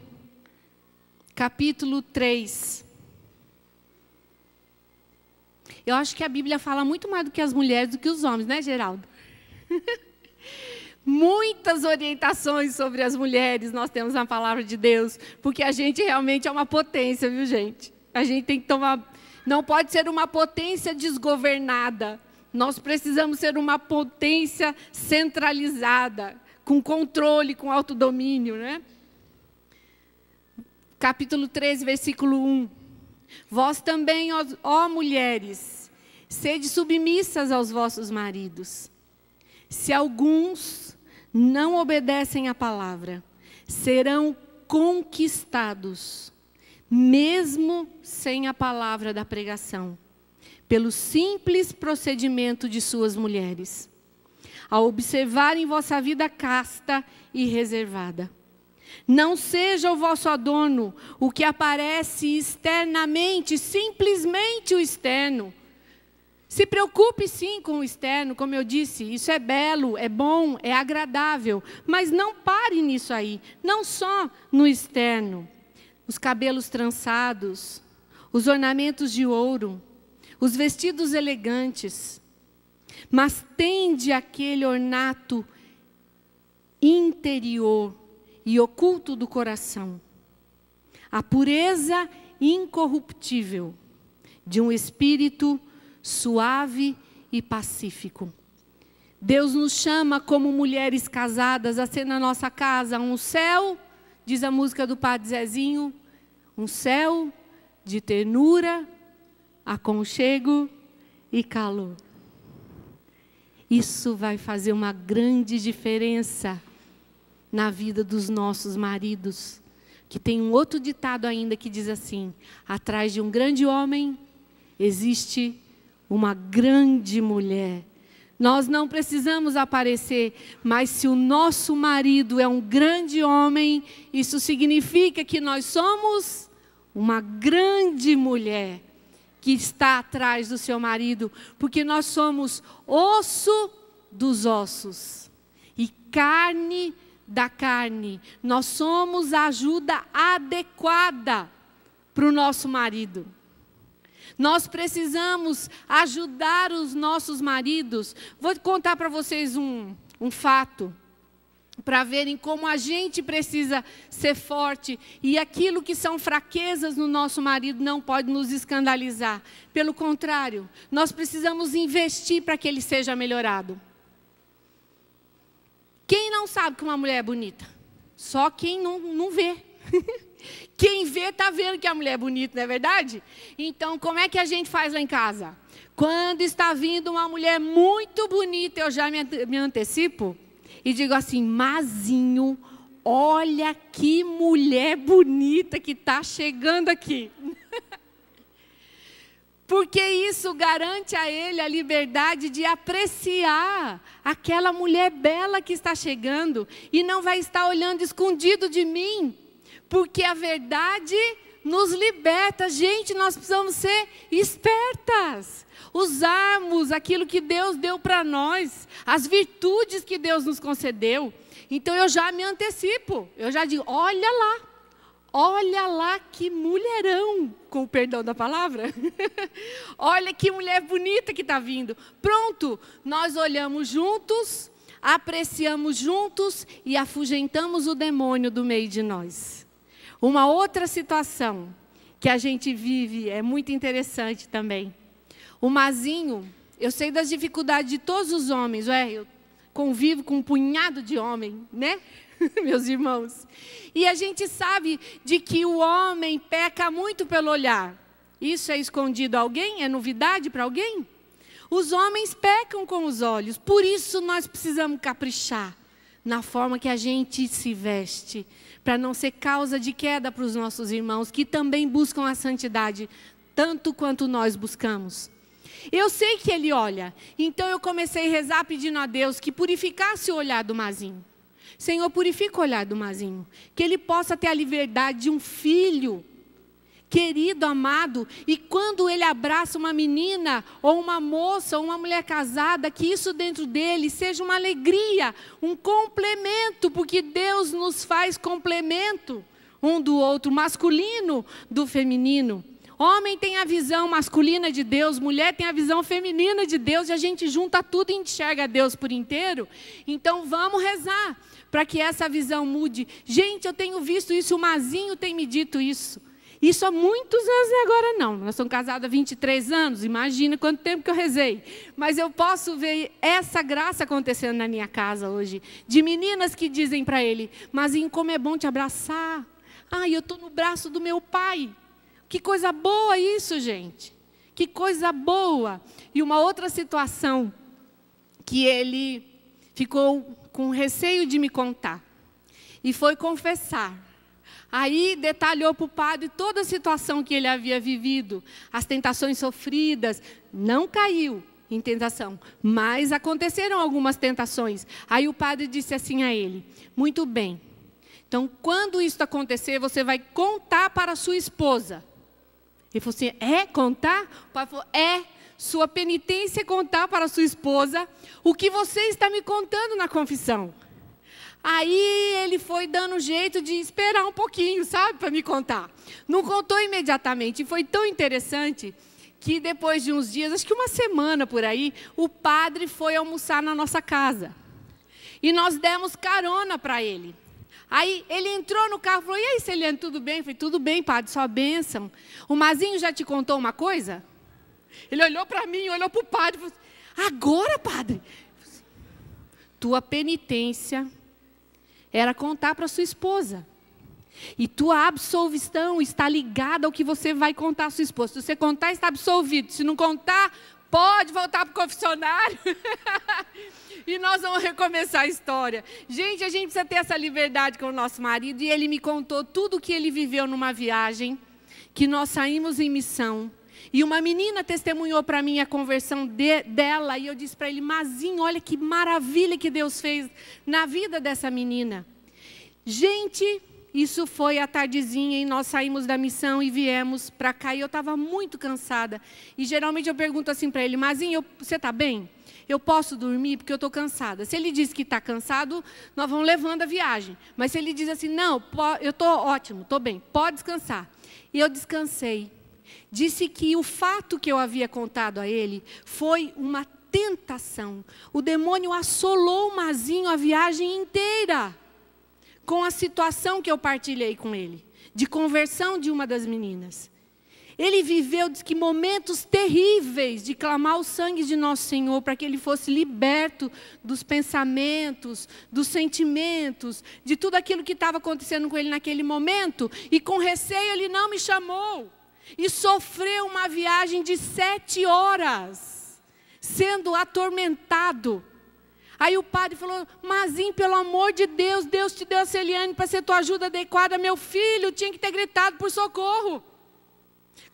capítulo 3. Eu acho que a Bíblia fala muito mais do que as mulheres, do que os homens, né, Geraldo? Muitas orientações sobre as mulheres nós temos na palavra de Deus, porque a gente realmente é uma potência, viu, gente? A gente tem que tomar, não pode ser uma potência desgovernada. Nós precisamos ser uma potência centralizada, com controle, com autodomínio, né? Capítulo 13, versículo 1. Vós também, ó mulheres, sede submissas aos vossos maridos. Se alguns não obedecem à palavra, serão conquistados, mesmo sem a palavra da pregação, pelo simples procedimento de suas mulheres, a observarem vossa vida casta e reservada. Não seja o vosso adorno o que aparece externamente, simplesmente o externo. Se preocupe sim com o externo, como eu disse, isso é belo, é bom, é agradável, mas não pare nisso aí, não só no externo. Os cabelos trançados, os ornamentos de ouro, os vestidos elegantes. mas tende aquele ornato interior e oculto do coração, a pureza incorruptível de um espírito suave e pacífico. Deus nos chama como mulheres casadas a ser na nossa casa um céu, diz a música do Padre Zezinho, um céu de ternura, aconchego e calor. Isso vai fazer uma grande diferença na vida dos nossos maridos. Que tem um outro ditado ainda que diz assim: atrás de um grande homem existe uma grande mulher. Nós não precisamos aparecer, mas se o nosso marido é um grande homem, isso significa que nós somos uma grande mulher que está atrás do seu marido, porque nós somos osso dos ossos e carne da carne. Nós somos a ajuda adequada para o nosso marido. Nós precisamos ajudar os nossos maridos. Vou contar para vocês um fato, para verem como a gente precisa ser forte. E aquilo que são fraquezas no nosso marido não pode nos escandalizar. Pelo contrário, nós precisamos investir para que ele seja melhorado. Quem não sabe que uma mulher é bonita? Só quem não vê. Quem vê está vendo que a mulher é bonita, não é verdade? Então, como é que a gente faz lá em casa? Quando está vindo uma mulher muito bonita, eu já me antecipo e digo assim: Mazinho, olha que mulher bonita que está chegando aqui. Porque isso garante a ele a liberdade de apreciar aquela mulher bela que está chegando e não vai estar olhando escondido de mim. Porque a verdade nos liberta. Gente, nós precisamos ser espertas. Usarmos aquilo que Deus deu para nós. As virtudes que Deus nos concedeu. Então eu já me antecipo. Eu já digo, olha lá. Olha lá que mulherão. Com o perdão da palavra. Olha que mulher bonita que está vindo. Pronto, nós olhamos juntos, apreciamos juntos e afugentamos o demônio do meio de nós. Uma outra situação que a gente vive é muito interessante também. O Mazinho, eu sei das dificuldades de todos os homens, eu convivo com um punhado de homem, né? Meus irmãos. E a gente sabe de que o homem peca muito pelo olhar. Isso é escondido a alguém? É novidade para alguém? Os homens pecam com os olhos, por isso nós precisamos caprichar na forma que a gente se veste, para não ser causa de queda para os nossos irmãos, que também buscam a santidade, tanto quanto nós buscamos. Eu sei que ele olha, então eu comecei a rezar pedindo a Deus que purificasse o olhar do Mazinho. Senhor, purifica o olhar do Mazinho, que ele possa ter a liberdade de um filho querido, amado, e quando ele abraça uma menina, ou uma moça, ou uma mulher casada, que isso dentro dele seja uma alegria, um complemento, porque Deus nos faz complemento um do outro, masculino do feminino. Homem tem a visão masculina de Deus, mulher tem a visão feminina de Deus, e a gente junta tudo e enxerga Deus por inteiro. Então vamos rezar, para que essa visão mude. Gente, eu tenho visto isso, o Mazinho tem me dito isso. Isso há muitos anos e agora não. Nós somos casados há 23 anos, imagina quanto tempo que eu rezei. Mas eu posso ver essa graça acontecendo na minha casa hoje. De meninas que dizem para ele: Mazinho, como é bom te abraçar. Ai, eu estou no braço do meu pai. Que coisa boa isso, gente. Que coisa boa. E uma outra situação que ele ficou com receio de me contar. E foi confessar. Aí detalhou para o padre toda a situação que ele havia vivido, as tentações sofridas. Não caiu em tentação, mas aconteceram algumas tentações. Aí o padre disse assim a ele: muito bem, então quando isso acontecer, você vai contar para a sua esposa. Ele falou assim: é contar? O padre falou: é, sua penitência é contar para a sua esposa o que você está me contando na confissão. Aí ele foi dando jeito de esperar um pouquinho, sabe, para me contar. Não contou imediatamente. E foi tão interessante que depois de uns dias, acho que uma semana por aí, o padre foi almoçar na nossa casa. E nós demos carona para ele. Aí ele entrou no carro e falou, e aí, Celiane, tudo bem? Eu falei, tudo bem, padre, sua bênção. O Mazinho já te contou uma coisa? Ele olhou para mim, olhou para o padre e falou, agora, padre? Tua penitência era contar para sua esposa. E tua absolvição está ligada ao que você vai contar à sua esposa. Se você contar, está absolvido. Se não contar, pode voltar para o confessionário. E nós vamos recomeçar a história. Gente, a gente precisa ter essa liberdade com o nosso marido. E ele me contou tudo o que ele viveu numa viagem, que nós saímos em missão. E uma menina testemunhou para mim a conversão dela. E eu disse para ele, Mazinho, olha que maravilha que Deus fez na vida dessa menina. Gente, isso foi à tardezinha e nós saímos da missão e viemos para cá. E eu estava muito cansada. E geralmente eu pergunto assim para ele, Mazinho, você está bem? Eu posso dormir porque eu estou cansada. Se ele diz que está cansado, nós vamos levando a viagem. Mas se ele diz assim, não, eu estou ótimo, estou bem, pode descansar. E eu descansei. Disse que o fato que eu havia contado a ele foi uma tentação. O demônio assolou o Mazinho a viagem inteira, com a situação que eu partilhei com ele, de conversão de uma das meninas. Ele viveu, diz que momentos terríveis de clamar o sangue de nosso Senhor para que ele fosse liberto dos pensamentos, dos sentimentos, de tudo aquilo que estava acontecendo com ele naquele momento. E com receio ele não me chamou. E sofreu uma viagem de 7 horas, sendo atormentado. Aí o padre falou, Mazinho, pelo amor de Deus, Deus te deu a Celiane para ser tua ajuda adequada. Meu filho tinha que ter gritado por socorro.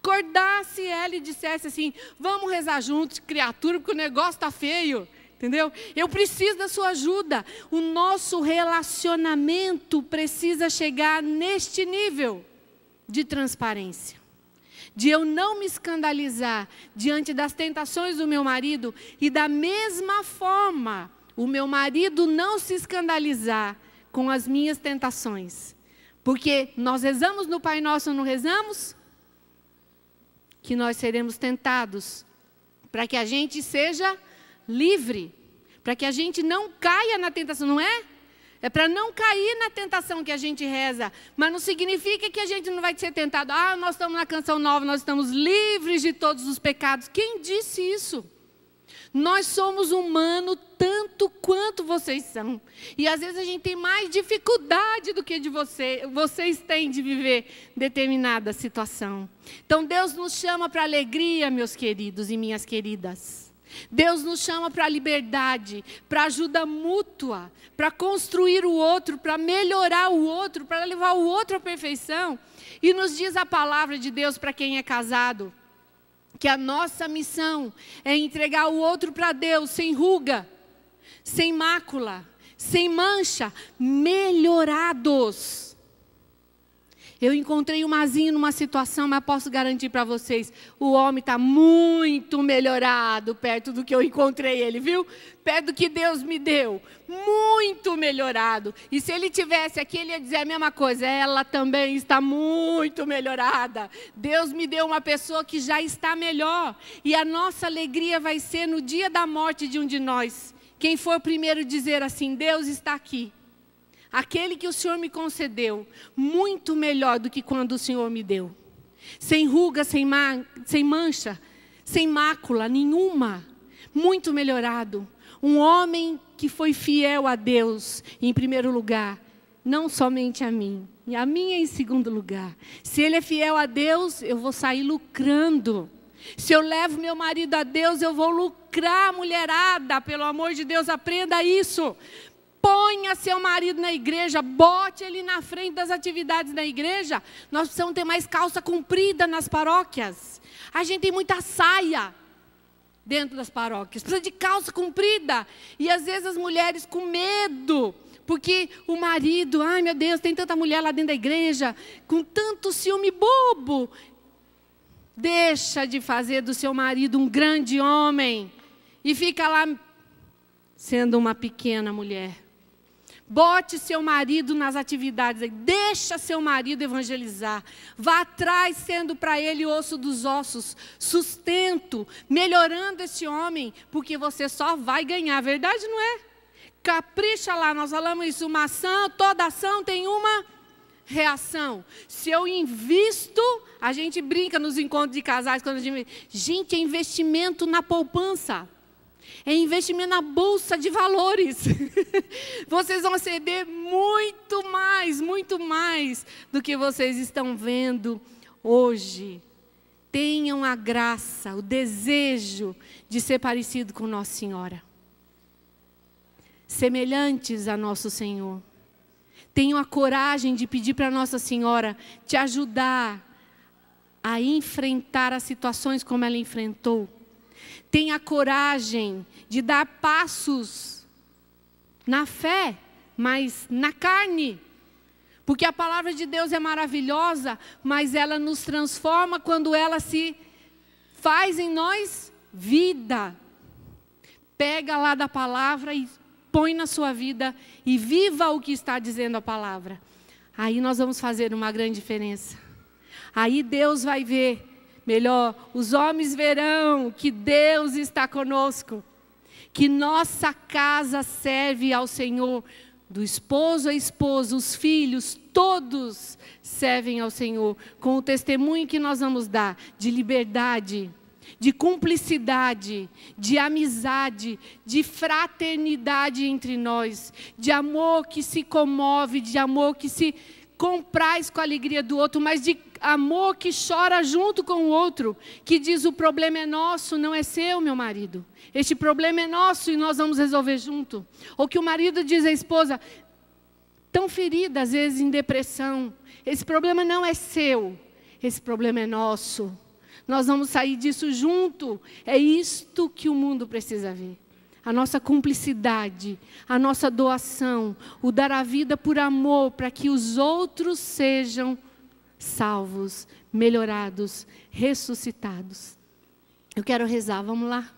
Acordasse ela e dissesse assim, vamos rezar juntos, criatura, porque o negócio está feio. Entendeu? Eu preciso da sua ajuda. O nosso relacionamento precisa chegar neste nível de transparência. De eu não me escandalizar diante das tentações do meu marido e da mesma forma o meu marido não se escandalizar com as minhas tentações. Porque nós rezamos no Pai Nosso ou não rezamos? Que nós seremos tentados para que a gente seja livre, para que a gente não caia na tentação, não é? É para não cair na tentação que a gente reza, mas não significa que a gente não vai ser tentado. Ah, nós estamos na canção nova, nós estamos livres de todos os pecados. Quem disse isso? Nós somos humanos tanto quanto vocês são. E às vezes a gente tem mais dificuldade do que vocês têm de viver determinada situação. Então Deus nos chama para alegria, meus queridos e minhas queridas. Deus nos chama para a liberdade, para ajuda mútua, para construir o outro, para melhorar o outro, para levar o outro à perfeição. E nos diz a palavra de Deus para quem é casado, que a nossa missão é entregar o outro para Deus sem ruga, sem mácula, sem mancha, melhorados. Eu encontrei o Mazinho numa situação, mas posso garantir para vocês, o homem está muito melhorado perto do que eu encontrei ele, viu? Perto do que Deus me deu, muito melhorado. E se ele tivesse aqui, ele ia dizer a mesma coisa, ela também está muito melhorada. Deus me deu uma pessoa que já está melhor. E a nossa alegria vai ser no dia da morte de um de nós. Quem for o primeiro a dizer assim, Deus está aqui. Aquele que o Senhor me concedeu, muito melhor do que quando o Senhor me deu. Sem ruga, sem mancha, sem mácula nenhuma. Muito melhorado. Um homem que foi fiel a Deus, em primeiro lugar. Não somente a mim em segundo lugar. Se ele é fiel a Deus, eu vou sair lucrando. Se eu levo meu marido a Deus, eu vou lucrar, mulherada. Pelo amor de Deus, aprenda isso. Ponha seu marido na igreja, bote ele na frente das atividades da igreja. Nós precisamos ter mais calça comprida nas paróquias. A gente tem muita saia dentro das paróquias. Precisa de calça comprida. E às vezes as mulheres com medo, porque o marido, ai meu Deus, tem tanta mulher lá dentro da igreja, com tanto ciúme bobo. Deixa de fazer do seu marido um grande homem e fica lá sendo uma pequena mulher. Bote seu marido nas atividades, deixa seu marido evangelizar. Vá atrás, sendo para ele osso dos ossos, sustento, melhorando esse homem, porque você só vai ganhar, verdade não é? Capricha lá, nós falamos isso, uma ação, toda ação tem uma reação. Se eu invisto, a gente brinca nos encontros de casais, quando a gente, é investimento na poupança. É investimento na bolsa de valores. Vocês vão receber muito mais do que vocês estão vendo hoje. Tenham a graça, o desejo de ser parecido com Nossa Senhora. Semelhantes a Nosso Senhor. Tenham a coragem de pedir para Nossa Senhora te ajudar a enfrentar as situações como ela enfrentou. Tenha coragem de dar passos na fé, mas na carne. Porque a palavra de Deus é maravilhosa, mas ela nos transforma quando ela se faz em nós vida. Pega lá da palavra e põe na sua vida e viva o que está dizendo a palavra. Aí nós vamos fazer uma grande diferença. Aí Deus vai ver. Melhor, os homens verão que Deus está conosco, que nossa casa serve ao Senhor, do esposo a esposa, os filhos, todos servem ao Senhor, com o testemunho que nós vamos dar, de liberdade, de cumplicidade, de amizade, de fraternidade entre nós, de amor que se comove, de amor que se compraz com a alegria do outro, mas de amor que chora junto com o outro, que diz: o problema é nosso, não é seu, meu marido. Este problema é nosso e nós vamos resolver junto. Ou que o marido diz à esposa, tão ferida, às vezes em depressão: esse problema não é seu, esse problema é nosso. Nós vamos sair disso junto. É isto que o mundo precisa ver. A nossa cumplicidade, a nossa doação, o dar a vida por amor, para que os outros sejam salvos, melhorados, ressuscitados. Eu quero rezar, vamos lá?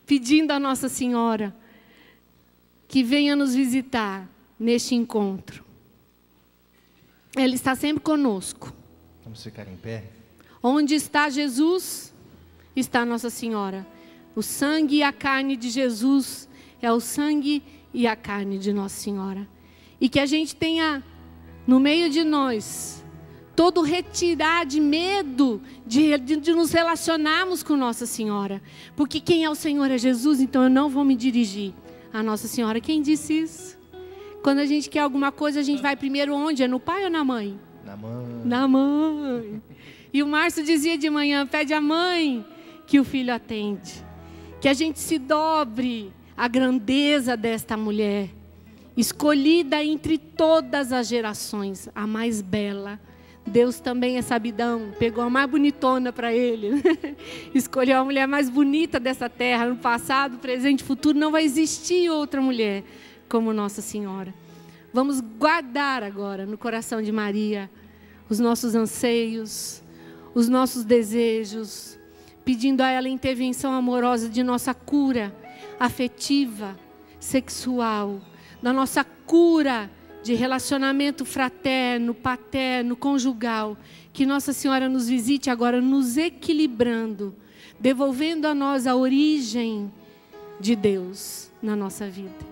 Pedindo a Nossa Senhora que venha nos visitar neste encontro. Ela está sempre conosco. Vamos ficar em pé. Onde está Jesus, está Nossa Senhora. O sangue e a carne de Jesus é o sangue e a carne de Nossa Senhora. E que a gente tenha no meio de nós todo retirar de medo de nos relacionarmos com Nossa Senhora. Porque quem é o Senhor é Jesus, então eu não vou me dirigir a Nossa Senhora. Quem disse isso? Quando a gente quer alguma coisa, a gente vai primeiro onde? É no pai ou na mãe? Na mãe. Na mãe. E o Márcio dizia de manhã, pede à mãe que o filho atende. Que a gente se dobre à grandeza desta mulher, escolhida entre todas as gerações, a mais bela. Deus também é sabidão, pegou a mais bonitona para ele. Escolheu a mulher mais bonita dessa terra, no passado, presente e futuro. Não vai existir outra mulher como Nossa Senhora. Vamos guardar agora no coração de Maria os nossos anseios, os nossos desejos, pedindo a ela a intervenção amorosa de nossa cura afetiva, sexual, da nossa cura de relacionamento fraterno, paterno, conjugal. Que Nossa Senhora nos visite agora nos equilibrando, devolvendo a nós a origem de Deus na nossa vida.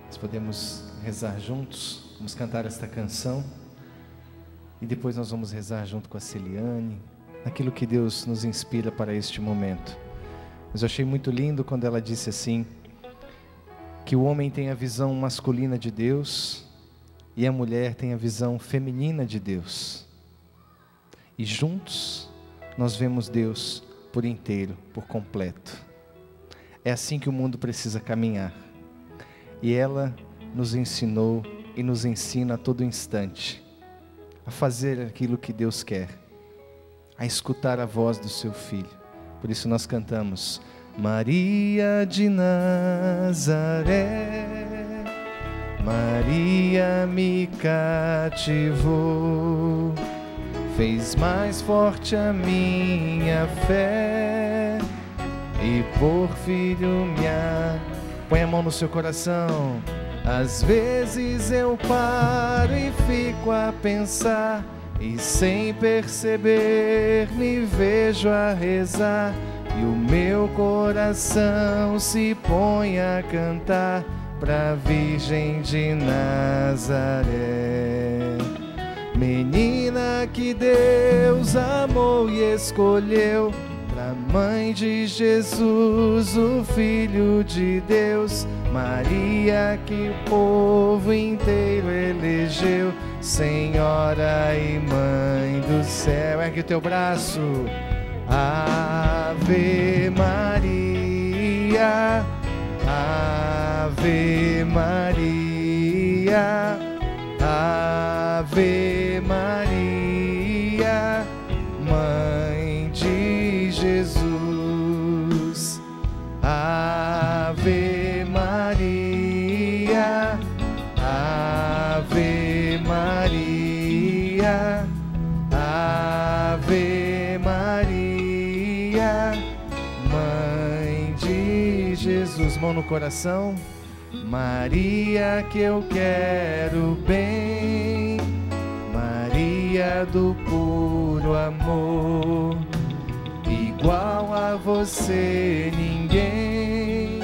Nós podemos rezar juntos, vamos cantar esta canção e depois nós vamos rezar junto com a Celiane, naquilo que Deus nos inspira para este momento. Mas eu achei muito lindo quando ela disse assim, que o homem tem a visão masculina de Deus e a mulher tem a visão feminina de Deus. E juntos nós vemos Deus por inteiro, por completo. É assim que o mundo precisa caminhar. E ela nos ensinou e nos ensina a todo instante a fazer aquilo que Deus quer, a escutar a voz do seu Filho. Por isso nós cantamos: Maria de Nazaré, Maria me cativou, fez mais forte a minha fé, e por filho me... Põe a mão no seu coração. Às vezes eu paro e fico a pensar, e sem perceber me vejo a rezar, e o meu coração se põe a cantar pra Virgem de Nazaré. Menina que Deus amou e escolheu pra Mãe de Jesus, o Filho de Deus. Maria que o povo inteiro elegeu, Senhora e Mãe do céu. Ergue o teu braço. Ave Maria, Ave Maria, Ave Maria, Mãe de Jesus. Ave Maria, Ave Maria, Ave Maria, Mãe de Jesus. Mão no coração. Maria que eu quero bem, Maria do puro amor, igual a você ninguém,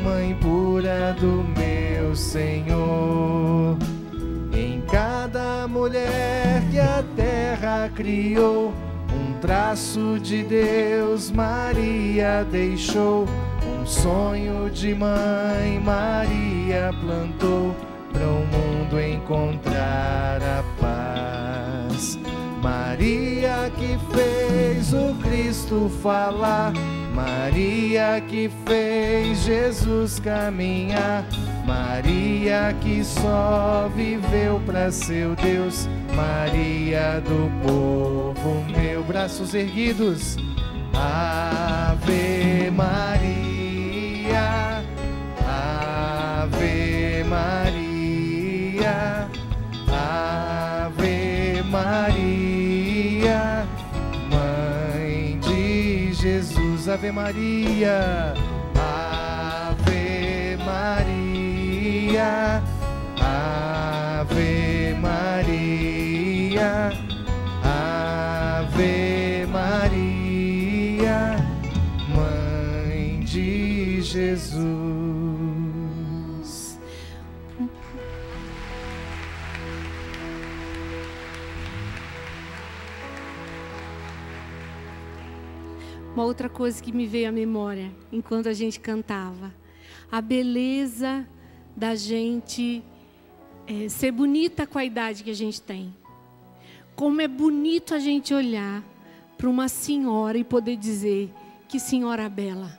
Mãe pura do meu Senhor. Em cada mulher que a terra criou, um traço de Deus Maria deixou. Um sonho de mãe Maria plantou, para o mundo encontrar a paz. Maria que fez o Cristo falar, Maria que fez Jesus caminhar, Maria que só viveu para seu Deus, Maria do povo meu. Braços erguidos. Ave Maria, Ave Maria, Ave Maria, Mãe de Jesus. Ave Maria, Ave Maria, Ave Maria, Ave Maria, Mãe de Jesus. Uma outra coisa que me veio à memória enquanto a gente cantava, a beleza da gente ser bonita com a idade que a gente tem. Como é bonito a gente olhar para uma senhora e poder dizer: que senhora bela.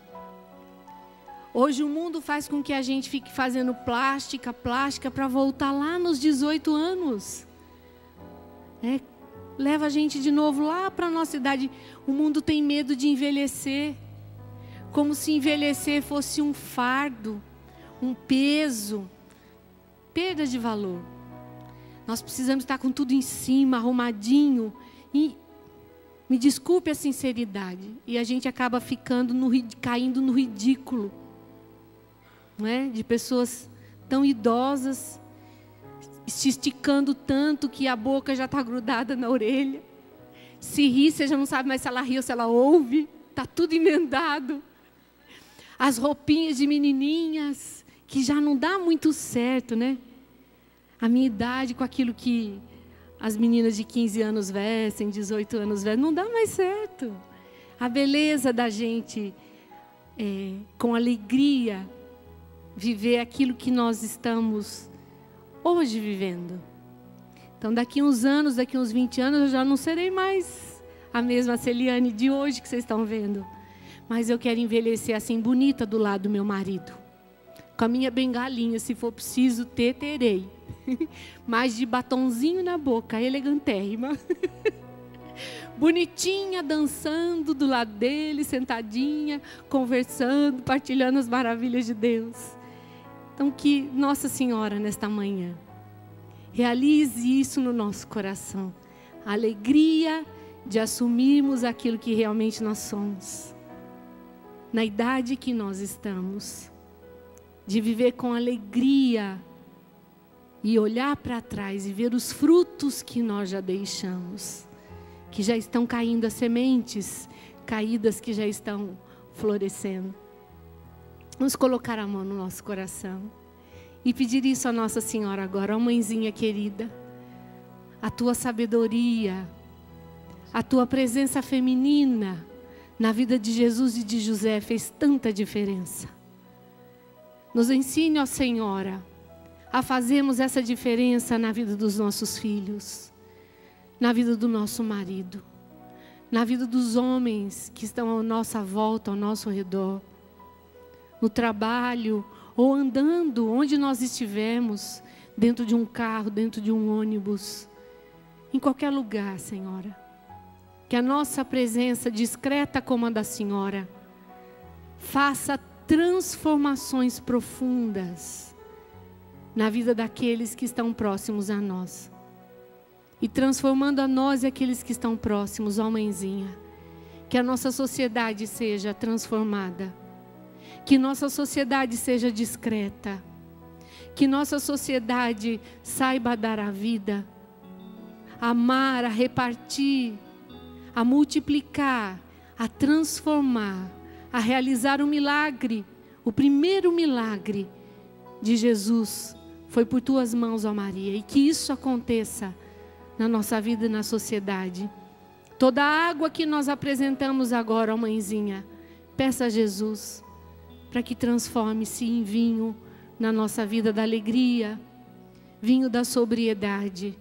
Hoje o mundo faz com que a gente fique fazendo plástica para voltar lá nos 18 anos. Leva a gente de novo lá para a nossa idade. O mundo tem medo de envelhecer, como se envelhecer fosse um fardo, um peso, perda de valor. Nós precisamos estar com tudo em cima, arrumadinho. E me desculpe a sinceridade, e a gente acaba caindo no ridículo, não é? De pessoas tão idosas, se esticando tanto que a boca já está grudada na orelha. Se ri, você já não sabe mais se ela ri ou se ela ouve. Está tudo emendado. As roupinhas de menininhas, que já não dá muito certo, né? A minha idade com aquilo que as meninas de 15 anos vestem, 18 anos vestem, não dá mais certo. A beleza da gente, com alegria, viver aquilo que nós estamos hoje vivendo. Então daqui uns anos, daqui uns 20 anos, eu já não serei mais a mesma Celiane de hoje que vocês estão vendo. Mas eu quero envelhecer assim, bonita do lado do meu marido. Com a minha bengalinha, se for preciso ter, terei. Mas de batonzinho na boca, elegantérrima. Bonitinha, dançando do lado dele, sentadinha, conversando, partilhando as maravilhas de Deus. Então que Nossa Senhora, nesta manhã, realize isso no nosso coração. A alegria de assumirmos aquilo que realmente nós somos. Na idade que nós estamos. De viver com alegria e olhar para trás e ver os frutos que nós já deixamos, que já estão caindo, as sementes caídas que já estão florescendo. Vamos colocar a mão no nosso coração e pedir isso a Nossa Senhora agora. Ó mãezinha querida, a tua sabedoria, a tua presença feminina na vida de Jesus e de José fez tanta diferença. Nos ensine, ó Senhora, a fazermos essa diferença na vida dos nossos filhos, na vida do nosso marido, na vida dos homens que estão à nossa volta, ao nosso redor, no trabalho ou andando onde nós estivermos, dentro de um carro, dentro de um ônibus, em qualquer lugar, Senhora. Que a nossa presença discreta como a da Senhora faça transformações profundas na vida daqueles que estão próximos a nós. E transformando a nós e aqueles que estão próximos, ó mãezinha, que a nossa sociedade seja transformada, que nossa sociedade seja discreta, que nossa sociedade saiba dar a vida, amar, a repartir, a multiplicar, a transformar, a realizar um milagre. O primeiro milagre de Jesus foi por tuas mãos, ó Maria, e que isso aconteça na nossa vida e na sociedade. Toda a água que nós apresentamos agora, ó mãezinha, peça a Jesus para que transforme-se em vinho na nossa vida da alegria, vinho da sobriedade,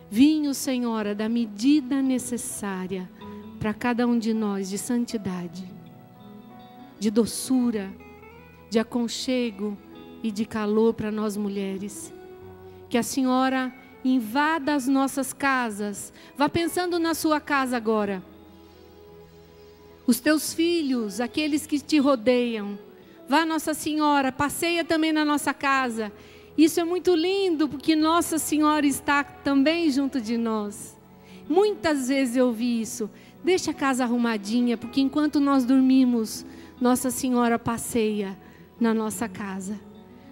vinho, Senhora, da medida necessária para cada um de nós, de santidade, de doçura, de aconchego e de calor para nós mulheres. Que a Senhora invada as nossas casas. Vá pensando na sua casa agora. Os teus filhos, aqueles que te rodeiam. Vá, Nossa Senhora, passeia também na nossa casa. Isso é muito lindo, porque Nossa Senhora está também junto de nós. Muitas vezes eu ouvi isso. Deixa a casa arrumadinha, porque enquanto nós dormimos, Nossa Senhora passeia na nossa casa.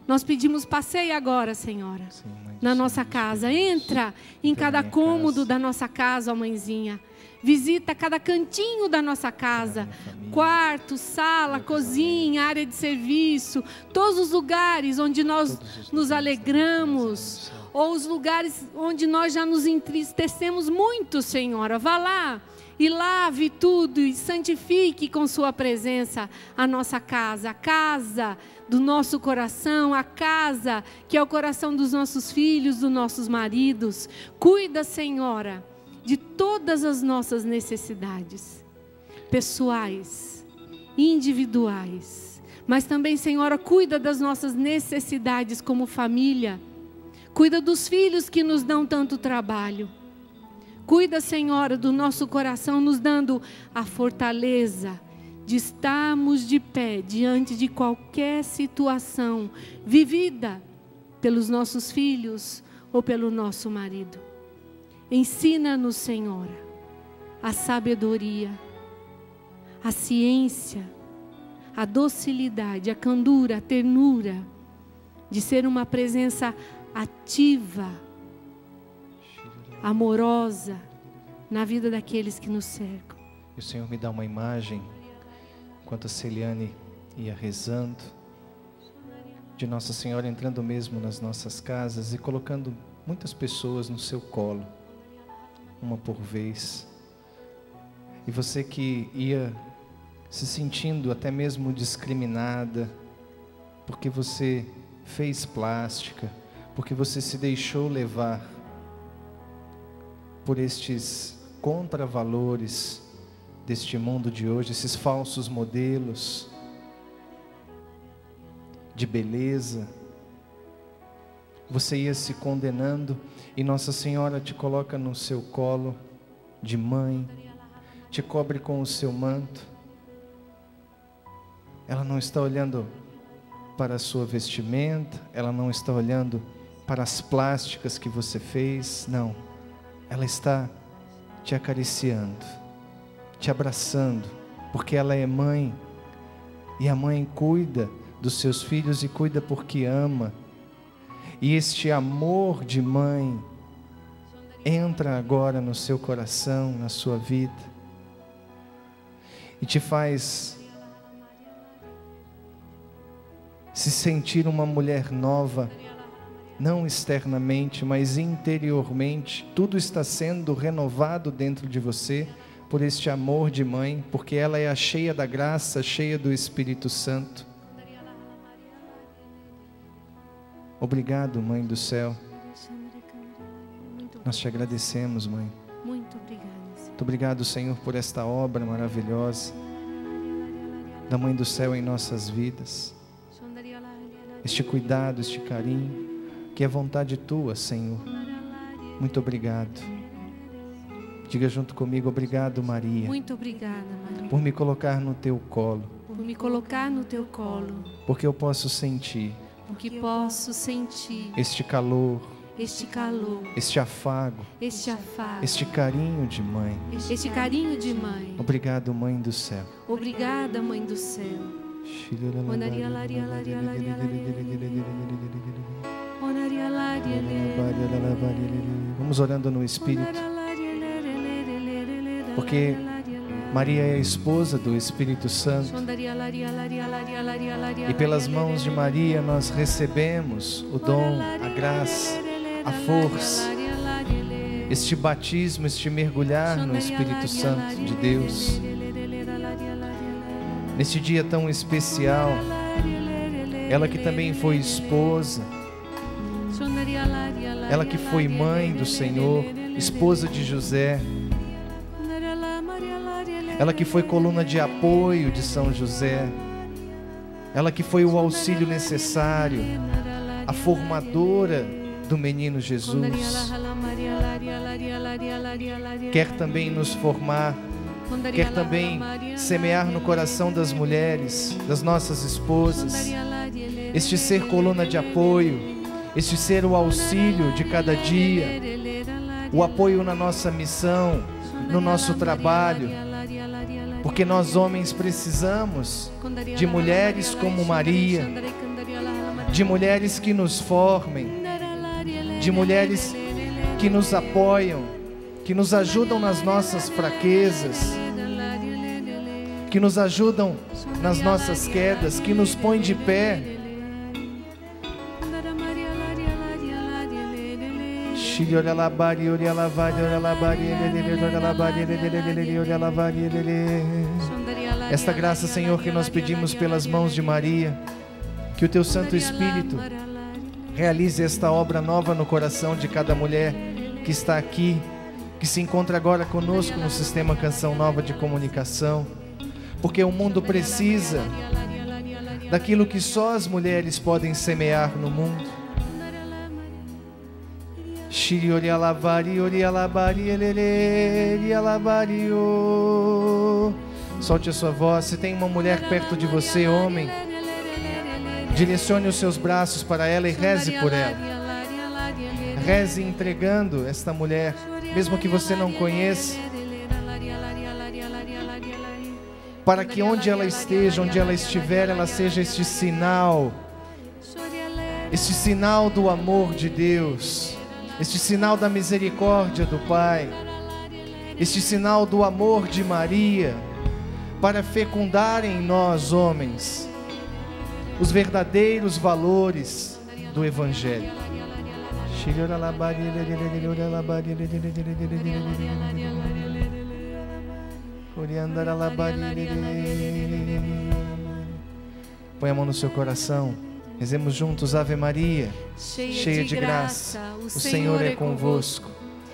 Nós pedimos, passeia agora, Senhora, sim, na nossa casa. Entra em cada cômodo da nossa casa, ó mãezinha. Visita cada cantinho da nossa casa. Quarto, sala, cozinha, área de serviço. Todos os lugares onde nós nos alegramos. Ou os lugares onde nós já nos entristecemos muito, Senhora. Vá lá e lave tudo e santifique com sua presença a nossa casa. A casa do nosso coração, a casa que é o coração dos nossos filhos, dos nossos maridos. Cuida, Senhora, de todas as nossas necessidades, pessoais, individuais. Mas também, Senhora, cuida das nossas necessidades como família. Cuida dos filhos que nos dão tanto trabalho. Cuida, Senhora, do nosso coração, nos dando a fortaleza de estarmos de pé diante de qualquer situação vivida pelos nossos filhos ou pelo nosso marido. Ensina-nos, Senhora, a sabedoria, a ciência, a docilidade, a candura, a ternura, de ser uma presença ativa, amorosa, na vida daqueles que nos cercam. E o Senhor me dá uma imagem, enquanto a Celiane ia rezando, de Nossa Senhora entrando mesmo nas nossas casas e colocando muitas pessoas no seu colo, uma por vez. E você que ia se sentindo até mesmo discriminada, porque você fez plástica, porque você se deixou levar por estes contravalores deste mundo de hoje, esses falsos modelos de beleza. Você ia se condenando e Nossa Senhora te coloca no seu colo de mãe, te cobre com o seu manto. Ela não está olhando para a sua vestimenta, ela não está olhando para as plásticas que você fez, não. Ela está te acariciando, te abraçando, porque ela é mãe, e a mãe cuida dos seus filhos e cuida porque ama. E este amor de mãe entra agora no seu coração, na sua vida, e te faz se sentir uma mulher nova, não externamente, mas interiormente. Tudo está sendo renovado dentro de você por este amor de mãe, porque ela é a cheia da graça, cheia do Espírito Santo. Obrigado, Mãe do céu. Nós te agradecemos, Mãe. Muito obrigada. Muito obrigado, Senhor, por esta obra maravilhosa da Mãe do céu em nossas vidas. Este cuidado, este carinho, que é vontade tua, Senhor. Muito obrigado. Diga junto comigo: obrigado, Maria. Muito obrigada, Maria. Por me colocar no teu colo. Por me colocar no teu colo. Porque eu posso sentir. Porque posso sentir este calor. Este calor. Este afago. Este afago. Este carinho de mãe. Este carinho de mãe. Obrigado, Mãe do céu. Obrigada, Mãe do céu. Vamos orando no Espírito, porque Maria é a esposa do Espírito Santo, e pelas mãos de Maria nós recebemos o dom, a graça, a força, este batismo, este mergulhar no Espírito Santo de Deus. Neste dia tão especial, ela que também foi esposa, ela que foi mãe do Senhor, esposa de José, ela que foi coluna de apoio de São José, ela que foi o auxílio necessário, a formadora do menino Jesus, quer também nos formar, quer também semear no coração das mulheres, das nossas esposas, este ser coluna de apoio, este ser o auxílio de cada dia, o apoio na nossa missão, no nosso trabalho, porque nós homens precisamos de mulheres como Maria, de mulheres que nos formem, de mulheres que nos apoiam, que nos ajudam nas nossas fraquezas, que nos ajudam nas nossas quedas, que nos põem de pé. Esta graça, Senhor, que nós pedimos pelas mãos de Maria, que o Teu Santo Espírito realize esta obra nova no coração de cada mulher que está aqui, que se encontra agora conosco no Sistema Canção Nova de Comunicação, porque o mundo precisa daquilo que só as mulheres podem semear no mundo. Solte a sua voz. Se tem uma mulher perto de você, homem, direcione os seus braços para ela e reze por ela. Reze entregando esta mulher, mesmo que você não conheça, para que onde ela esteja, onde ela estiver, ela seja este sinal do amor de Deus, este sinal da misericórdia do Pai, este sinal do amor de Maria, para fecundar em nós, homens, os verdadeiros valores do Evangelho. Põe a mão no seu coração. Rezemos juntos. Ave Maria, cheia de graça, o Senhor é convosco.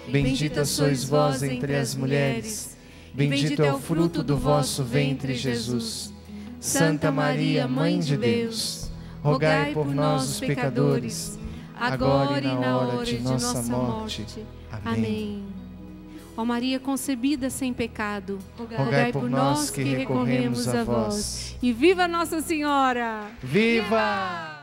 Bendita sois vós entre as mulheres, bendito é o fruto do vosso ventre, Jesus. Santa Maria, Mãe de Deus, rogai por nós, os pecadores, agora e na hora de nossa morte. Amém. Ó Maria concebida sem pecado, rogai por nós que recorremos a vós. E viva Nossa Senhora! Viva!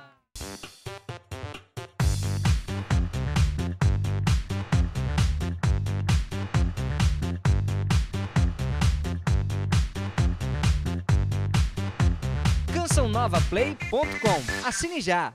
CançãoNovaPlay.com. Assine já!